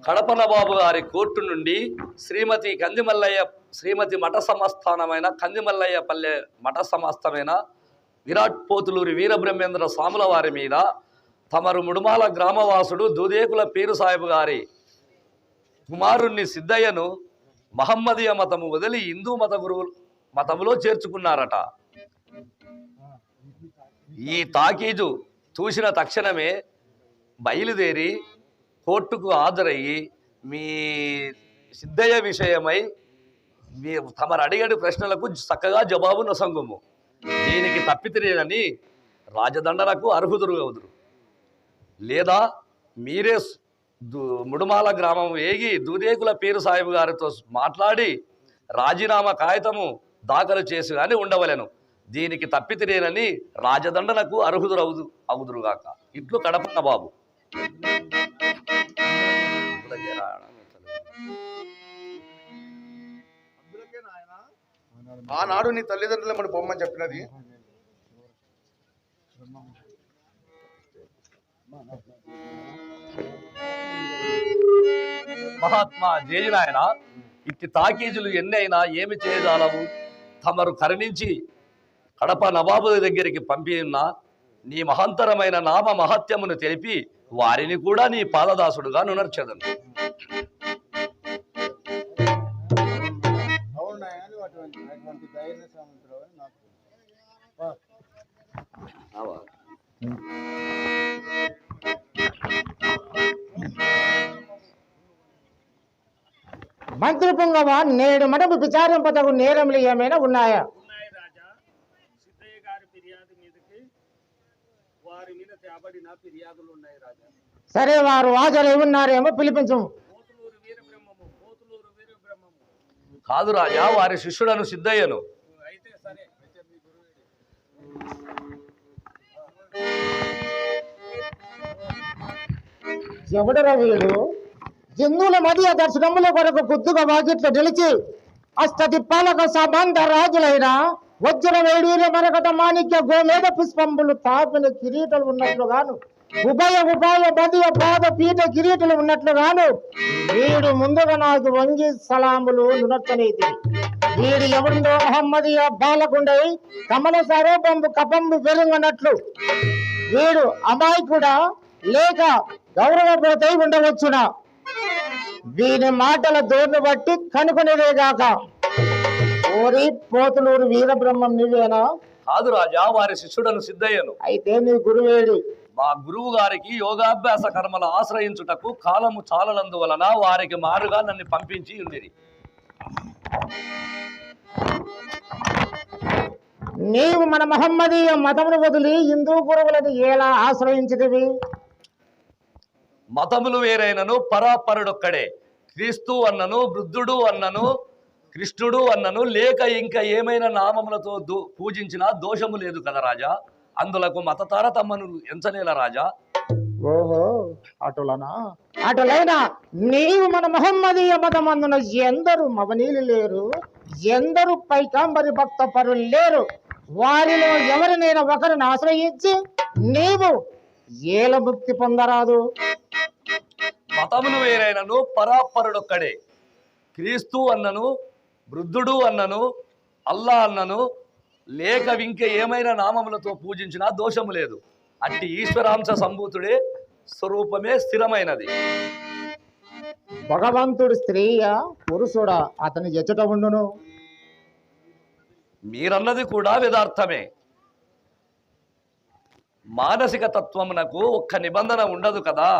కడప నవాబు గారి కోర్టు నుండి శ్రీమతి మఠ సంస్థానమైన కందిమల్లయ్య పల్లె మఠ సంస్థమైన విరాట్ పోతులూరి వీరబ్రహ్మేంద్ర స్వాముల వారి మీద తమరు ముడుమాల గ్రామవాసుడు దూదేకుల పీరు సాహెబ్ గారి కుమారుణ్ణి సిద్ధయ్యను మహమ్మదీయ మతము వదిలి హిందూ మతములో చేర్చుకున్నారట. ఈ తాకీజు చూసిన తక్షణమే బయలుదేరి కోర్టుకు హాజరయ్యి మీ సిద్ధయ్య విషయమై తమరు అడిగడి ప్రశ్నలకు చక్కగా జవాబు నొసంగుము. దీనికి తప్పితిరేనని రాజదండనకు అర్హుదురు, లేదా మీరే ముడుమాల గ్రామం ఏగి దూదేకుల పీరు సాహెబ్ గారితో మాట్లాడి రాజీనామా కాగితము దాఖలు చేసి కానీ ఉండవలెను. దీనికి తప్పితిరేనని రాజదండనకు అర్హుదురు అవుదురుగాక. ఇట్లు కడప బాబు. ఆనాడు నీ తల్లిదండ్రులు మన బొమ్మని చెప్పినది. మహాత్మా జేజునాయన, ఇట్టి తాకీజులు ఎన్నైనా ఏమి చేయజాలవు? తమరు కరుణించి కడప నవాబు దగ్గరికి పంపి ఉన్న నీ మహంతరమైన నామ మహత్యమును తెలిపి వారిని కూడా నీ పాదదాసుడుగా నునర్చెదను. మంత్రి పుంగవ, నేడు మనము విచారింపదగు నేరములు ఏమైనా ఉన్నాయా? ఉన్నాయి రాజా. సిద్ధయ్య గారి ఫిర్యాదు మీదకి వారి మీద తేబడిన ఫిర్యాదులు ఉన్నాయి రాజా. సరే, వారు హాజరై ఉన్నారేమో పిలిపించము. పోతులూరు వీరబ్రహ్మము, పోతులూరు వీరబ్రహ్మము. కాదు రాజా, వారి శిష్యుడను సిద్ధయ్యను. అయితే సరే, అయితే మీ గురువు ఎవడరా వీడు? హిందువుల మధ్య దర్శనముల కొరకు గుద్దుగా వాకిట్లు నిలిచి అష్టదిప్పాలకు సంబంధ రాజులైన వజ్ర వేడూరి మరకత మాణిక్య గోమేధ పుష్పంబులు తాపిన కిరీటలు ఉన్నట్లుగాను, ఉభయ బదియ పాద పీఠ కిరీటలు ఉన్నట్లుగాను వీడు ముందుగా నాకు వంగి సలాములు నునర్చనీతి. వీడు ఎవరిలో మహమ్మదీయ బాలకుండై కమల సరోపంబు కపంబు వెలుగనట్లు వీడు అమాయకుడా లేక గౌరవపోతై ఉండవచ్చునా? వీని మాటల దోర్ను బట్టి కనుకొనేదేగాక. ఓరి పోతులూరు వీరబ్రహ్మం నువ్వేనా? కాదు రాజా, వారి శిష్యుడను సిద్ధయ్యను. అయితే నీ గురువేడి? మా గురువు గారికి యోగాభ్యాస కర్మలు ఆశ్రయించుటకు కాలము చాలనందువలన వారికి మారుగా నన్ను పంపించి ఉండిరి. నీవు మన మహమ్మదీయ మతమును వదిలి హిందూ గురువులను ఎలా ఆశ్రయించితివి? మతములు వేరైనను పరాపరుడొక్కడే. క్రీస్తు అన్నను, వృద్ధుడు అన్నను, కృష్ణుడు అన్నను, లేక ఇంకా ఏమైనా నామములతో పూజించినా దోషము లేదు కదా రాజా. అందులకు మత తారతమ్మను ఎంచనేల రాజా. ఓహో, అటులైనా నీవు మన మహమ్మదీయ మతమందున ఎందరు మవనీలు లేరు, ఎందరు పైకాంబరి భక్త పరులు లేరు. వారిలో ఎవరినైనా ఒకరిని ఆశ్రయించి నీవు ఏల ముక్తి పొందరాదు. మతములు వేరైనను పరాపరుడొక్కడే. క్రీస్తు అన్నను, వృద్ధుడు అన్నను, అల్లా అన్నను, లేక ఇంక ఏమైనా నామములతో పూజించినా దోషము లేదు. అట్టి ఈశ్వరాంశ సంభూతుడే స్వరూపమే స్థిరమైనది. భగవంతుడు స్త్రీయా పురుషుడా అతని ఎచ్చట ఉండును? మీరన్నది కూడా వేదార్థమే. మానసిక తత్వమునకు ఒక్క నిబంధన ఉండదు కదా.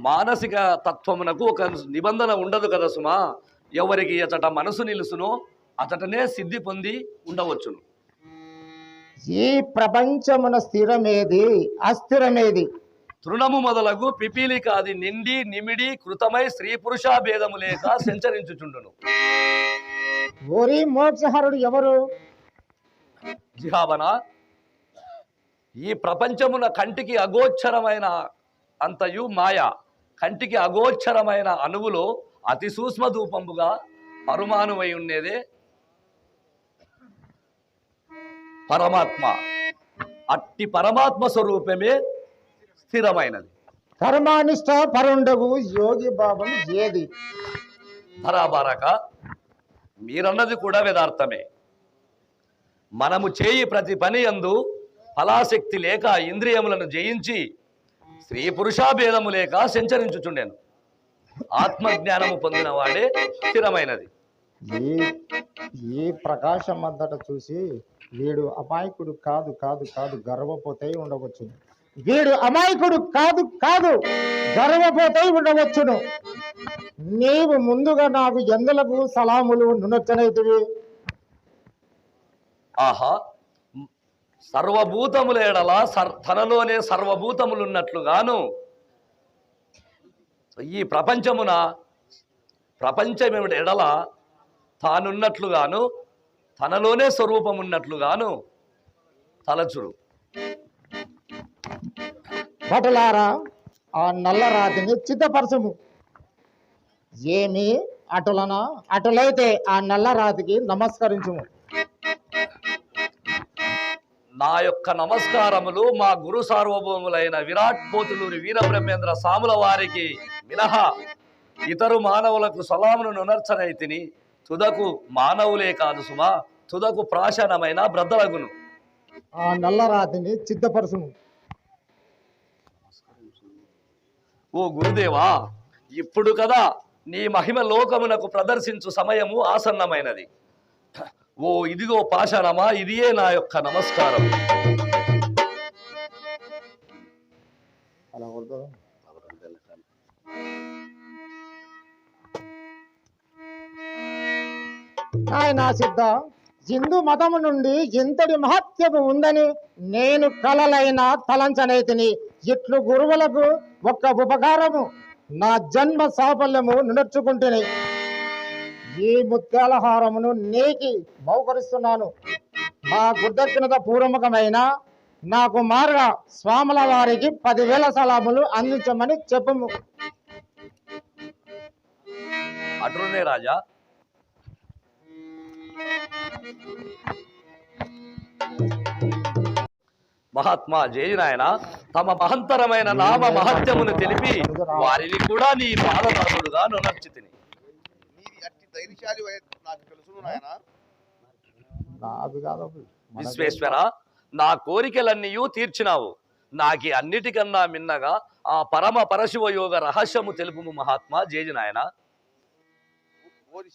మానసిక తత్వమునకు ఒక నిబంధన ఉండదు కదా సుమా. ఎవరికి ఎచట మనసు నిలుసునో అతటనే సిద్ధి పొంది ఉండవచ్చును. ఈ ప్రపంచమున స్థిరమేది అస్థిరమేది? తృణము మొదలగు పిపీలికాది నిండి నిమిడి కృతమై స్త్రీ పురుష భేదము లేక సంచరించుచుండును. ఓరి మోక్షహరుడు ఎవరు? జిహావన, ఈ ప్రపంచమున కంటికి అగోచరమైన అంతయు మాయ, కంటికి అగోచరమైన అణువులో అతి సూక్ష్మ ధూపంబుగా పరమాణువై ఉండేదే పరమాత్మ. అట్టి పరమాత్మ స్వరూపమే స్థిరమైనది. కర్మానిష్ట పరుండవు యోగి భావం ఏది? ధరాబారక, మీరన్నది కూడా వేదార్థమే. మనము చేయి ప్రతి పని యందు ఫలాశక్తి లేక ఇంద్రియములను జయించి స్త్రీ పురుషాభేదము లేక సంచరించుచుండెను. ఆత్మజ్ఞానము పొందిన వాడే స్థిరమైనది. ఈ ప్రకాశం అంతట చూసి వీడు అమాయకుడు కాదు కాదు కాదు గర్వపోతే ఉండవచ్చు. వీడు అమాయకుడు కాదు కాదు గర్వపోతే ఉండవచ్చును. నీవు ముందుగా నాకు ఎందులకు సలాములు నునొచ్చనైతివి? ఆహా, సర్వభూతముల ఎడల తనలోనే సర్వభూతములున్నట్లుగాను ఈ ప్రపంచమేమిటి ఎడల తానున్నట్లుగాను తనలోనే స్వరూపం ఉన్నట్లుగాను తలచుడు. భటులారా, ఆ నల్లరాతిని చిత్తపరచము. ఏమి అటులనా? అటులైతే ఆ నల్లరాతికి నమస్కరించుము. నా యొక్క నమస్కారములు మా గురు సార్వభౌములైన విరాట్ పోతులూరి వీరబ్రహ్మేంద్ర స్వాముల వారికి మినహా ఇతరు మానవులకు సలామును నునర్చనైతిని. తుదకు మానవులే కాదు సుమా, తుదకు ప్రాశనమైన బ్రద్దలగును. ఆ నల్లరాతిని చిత్తపరచుము. ఓ గురుదేవా, ఇప్పుడు కదా నీ మహిమ లోకమునకు ప్రదర్శించు సమయము ఆసన్నమైనది. ఓ ఇదిగో పాషాణమా, ఇదియే నా యొక్క నమస్కారం. ఆయన సిద్ధ, హిందూ మతము నుండి ఇంతటి మహత్యము ఉందని నేను కలలైన తలంచనైతిని. ఇట్లు గురువులకు ఒక్క ఉపకారము నా జన్మ సాఫల్యము నడుచుకుంటుని ఈ ముత్యాల హారమును నీకి బహుకరిస్తున్నాను. మా కృతజ్ఞత పూర్వకమైన నాకు మారుగా స్వాముల వారికి 10,000 సలాములు అందించమని చెప్పుము. అటునే రాజా. మహాత్మా జయనాయన తమ మహంతరమైన నామ మహత్యమును తెలిపి వారిని కూడా నీ పాదదాసుడుగా నునర్చితిని. నాకు తెలుసును నాయనా. విశ్వేశ్వర, నా కోరికలన్నీయూ తీర్చినావు. నాకి అన్నిటికన్నా మిన్నగా ఆ పరమ పరశివ యోగ రహస్యము తెలుపుము మహాత్మా జేజినాయన. ఓరి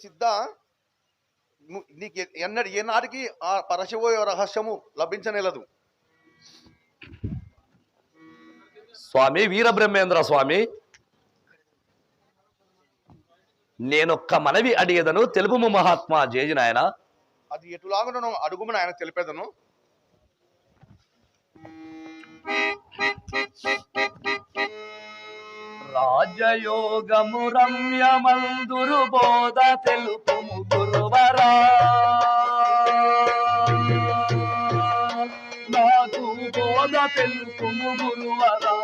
సిద్ధ, నీకు ఏనాటికి ఆ పరశివ రహస్యము లభించనేలదు. స్వామి వీరబ్రహ్మేంద్ర స్వామి, నేనొక్క మనవి అడిగేదను తెలుపుము మహాత్మా జేజినాయన. అది ఎటులాగునను అడుగుమని ఆయన తెలిపేదను. రాజయోగము రమ్యమందురు బోధ తెలుపుము గురువరా. నాకు బోధ తెలుపుము గురువరా.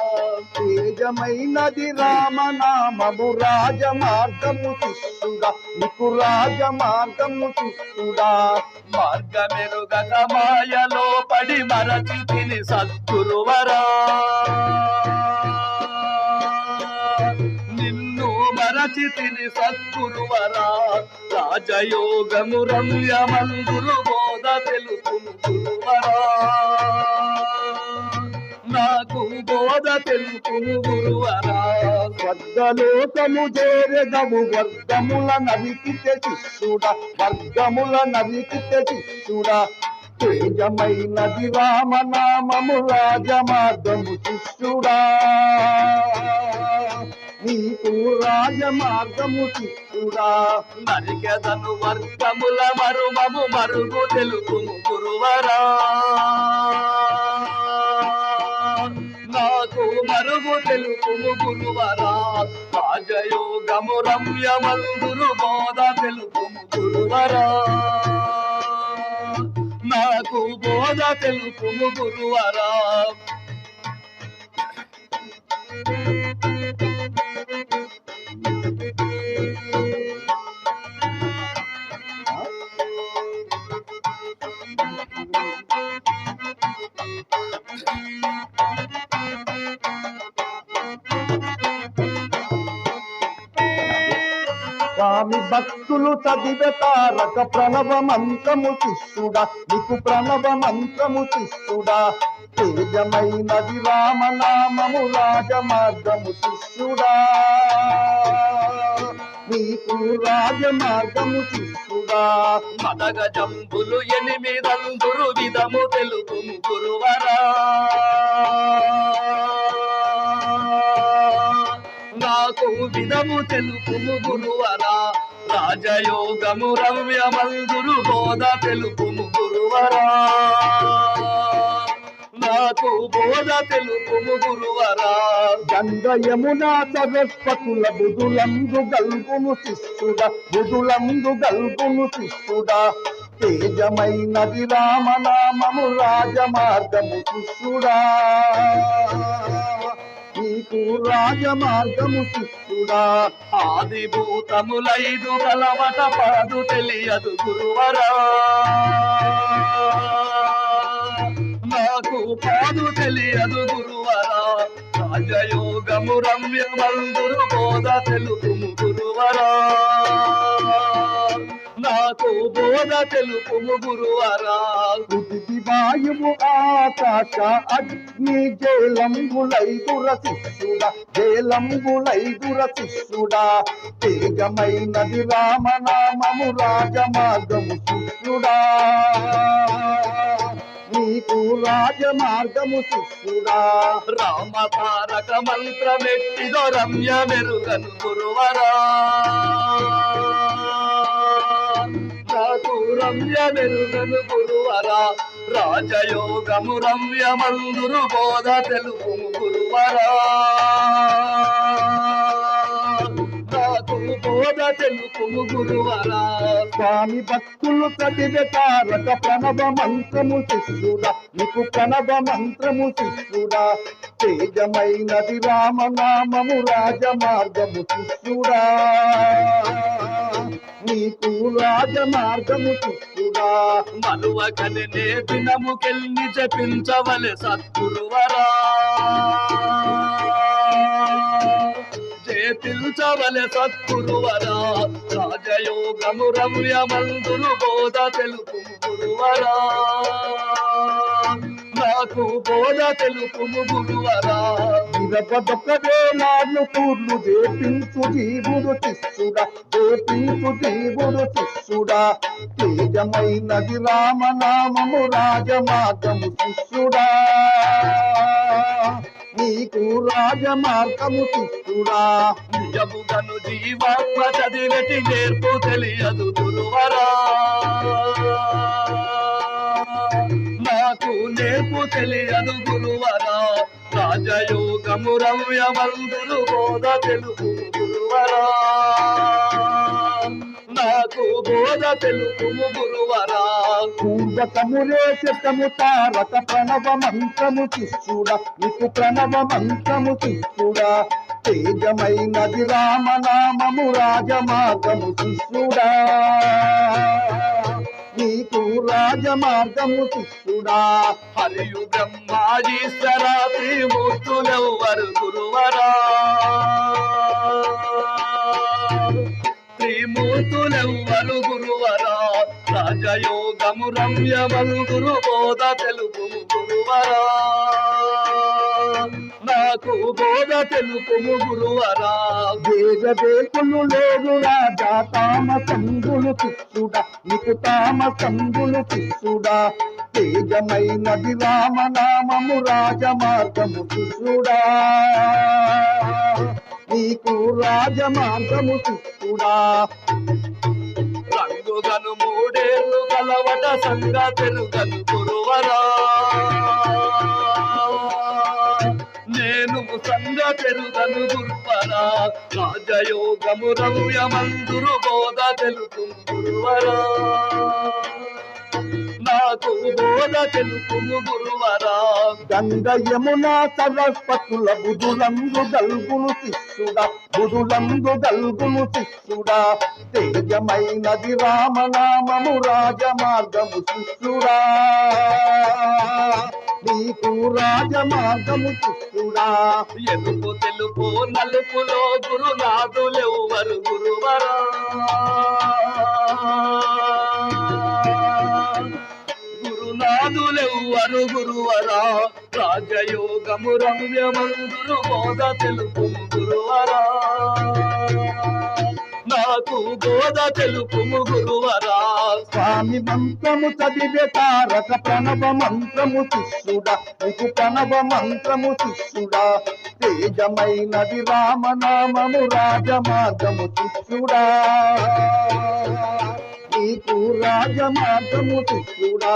తేజమైనది రామనామము రాజమార్గము శిష్యుడా, నీకు రాజమార్గము శిష్యుడా. మార్గమెరుగక మాయలో పడి మరచి తిని సద్గురువరా. నిన్ను మరచి తిని సద్గురువరా. రాజయోగము రమ్యమందురు బోధ తెలుపుము గురువరా. నాకు బోధ తెలుపుము గురువరా. స్వర్గలోకము చేరెదము వర్గముల నరికితే శిష్యుడా, వర్గముల నరికితే శిష్యుడా. తేజమైనది రామనామము రాజమార్గము శిష్యుడా. నీకు రాజమార్గము శిష్యుడా నరికెదను వర్గముల మరుమము మరుగు తెలుపుము గురువరా నాకు మరుగు తెలుపుము గురువరా రాజయోగము రమ్యమందురు బోధ తెలుపుము గురువరా నాకు బోధ తెలుపుము గురువరా స్వామి భక్తులు చదివే తారక ప్రణవ మంత్రము శిష్యుడా నీకు ప్రణవ మంత్రము శిష్యుడా తేజమైనది రామనామము రాజమార్గము శిష్యుడా నీకు రాజమార్గము శిష్యుడా మదగ జంబులు ఎనిమిదందురు విధము తెలుపుము గురువరా నాకు విధము తెలుపుము గురువరా రాజయోగము రమ్యమందురు బోధ తెలుపుము గురువరా నాకు బోధ తెలుపుము గురువరా గంగ యమునా సరస్వతుల బుధులందు గల్గును శిష్యుడా బుధులందు గల్గును శిష్యుడా తేజమైనది రామనామము రాజమార్గము శిష్యుడా నీకు రాజమార్గము శిష్యుడా ఆదిభూతములైదు గలవట పాదు తెలియదు గురువరా నాకు పాదు తెలియదు గురువరా రాజయోగము రమ్యమందురు బోధ తెలుపుము గురువరా నాకు బోధ తెలుపుము గురువరా ఉదితి వాయువు ఆకాశ అగ్ని జేలంబులైదుర శిష్యుడా జేలంబులైదుర శిష్యుడా తేజమైనది రామనామము రాజమార్గము శిష్యుడా నీకు రాజమార్గము శిష్యుడా రామ తారక మంత్రమెట్టిదో రమ్య మెరుగను గురువరా నాకు రమ్య మెరుగను గురువరా రాజయోగము రమ్యమందురు బోధ తెలుపుము గురువరా నాకు బోధ తెలుపుము గురువరా స్వామి భక్తులు చదివే తారక ప్రణవ మంత్రము శిష్యుడా నీకు ప్రణవ మంత్రము శిష్యుడా తేజమైనది రామనామము రాజమార్గము శిష్యుడా నీకు రాజమార్గము శిష్యుడా మనువకని నే దినముకెళ్ళి జపించవలె సద్గురువరా చేతిల్చవలె సద్గురువరా రాజయోగము రమ్యమందురు బోధ తెలుపుము గురువరా నాకు బోధ తెలుపుము గురువరా ఇరపదొక్కడే నాళ్ళు పూర్లు దేపించు జీవుడు శిష్యుడా దేపించు జీవుడు శిష్యుడా తేజమైనది రామనామము రాజమార్గము శిష్యుడా నీకు రాజమార్గము శిష్యుడా నిజముగను జీవాత్మ చదివెటి నేర్పు తెలియదు గురువరా నాకు నేర్పు తెలియదు గురువరా రాజయోగము రమ్యమందురు బోధ తెలుపు గురువరా నాకు బోధ తెలుపుము గురువరా పూర్వకములే శతము తారక ప్రణవ మంత్రము శిష్యుడా నీకు ప్రణవ మంత్రము శిష్యుడా తేజమైనది రామనామము రాజమార్గము శిష్యుడా నీకు రాజమార్గము శిష్యుడా హరియు బ్రహ్మాజీశ్వర త్రిమూర్తులెవ్వరు గురువరా త్రిమూర్తులెవ్వరు గురువరా రాజయోగము రమ్యమందురు బోధ తెలుపుము గురువరా నాకు బోధ తెలుపుము గురువరా వేదవేకులు లేరు రాజా తామసంగులు శిష్యుడా నీకు తామసంగులు శిష్యుడా తేజమైనది రామనామము రాజమార్గము శిష్యుడా నీకు రాజమార్గము శిష్యుడా రంగుగను మూడేళ్ళు కలవట సంగ తెలుగను గురువరా నేను సంగ తెలుగను గురువరా రాజయోగము రవ్యమందురు బోధ తెలుగు గురువరా నాకు బోధ తెలుగు గురువరా గంగ యమున సరస్వతుల బుధులందు గల్గును శిష్యుడా బుధులందు గల్గును శిష్యుడా తేజమైనది రామనామము రాజమార్గము శిష్యుడా నీకు రాజమార్గము శిష్యుడా ఎరుపు తెలుపు నలుపులో గురునాథులెవ్వరు గురువరా గురునాథులెవ్వరు గురువరా రాజయోగము రమ్యమందురు బోధ తెలుపు గురువరా నాకు బోధ తెలుపు గురువరా స్వామి మంత్రము చదివే తారక ప్రణవ మంత్రము శిష్యుడా నీకు ప్రణవ మంత్రము శిష్యుడా తేజమైనది రామనామము రాజమార్గము శిష్యుడా నీకు రాజమార్గము శిష్యుడా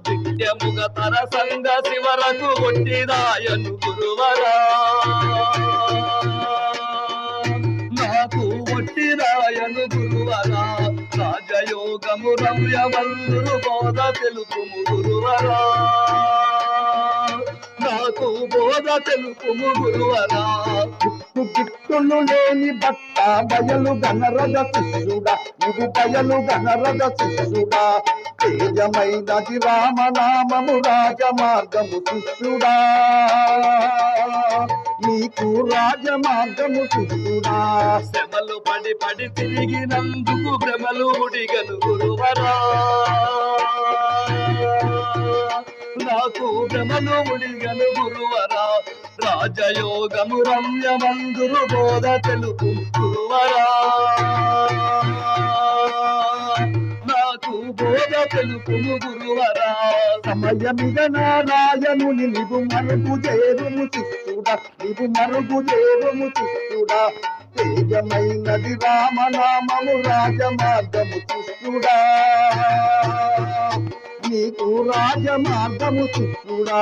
దివ్యముగ తర సంగ శివరకు ఒట్టిదాయను గురువరా నాకు ఒట్టిదాయను గురువరా రాజయోగము రమ్యమందురు బోధ తెలుపుము గురువరా నాకు బోధ తెలుపుము గురువరా గిట్టులు లేని భక్త బయలు గణరథ శిష్యుడా నీకు బయలు గణరథ శిష్యుడా తేజమైనది రామనామము రాజమార్గము శిష్యుడా నీకు రాజమార్గము శిష్యుడా శ్రమలు పడి పడి తిరిగినందుకు భ్రమలు ఉడిగను గురువరా నాకు భ్రమలు ఉడిగను గురువరా రాజయోగము రమ్యమందురు బోధ తెలుపు గురువరా నాకు బోధ తెలుపుము గురువరా సమయమిగ నారాయణుని నీవు మరుగు చేరుము శిష్యుడా నీవు మరుగు చేరుము శిష్యుడా తేజమైనది రామనామము రాజమార్గము శిష్యుడా నీకు రాజమార్గము శిష్యుడా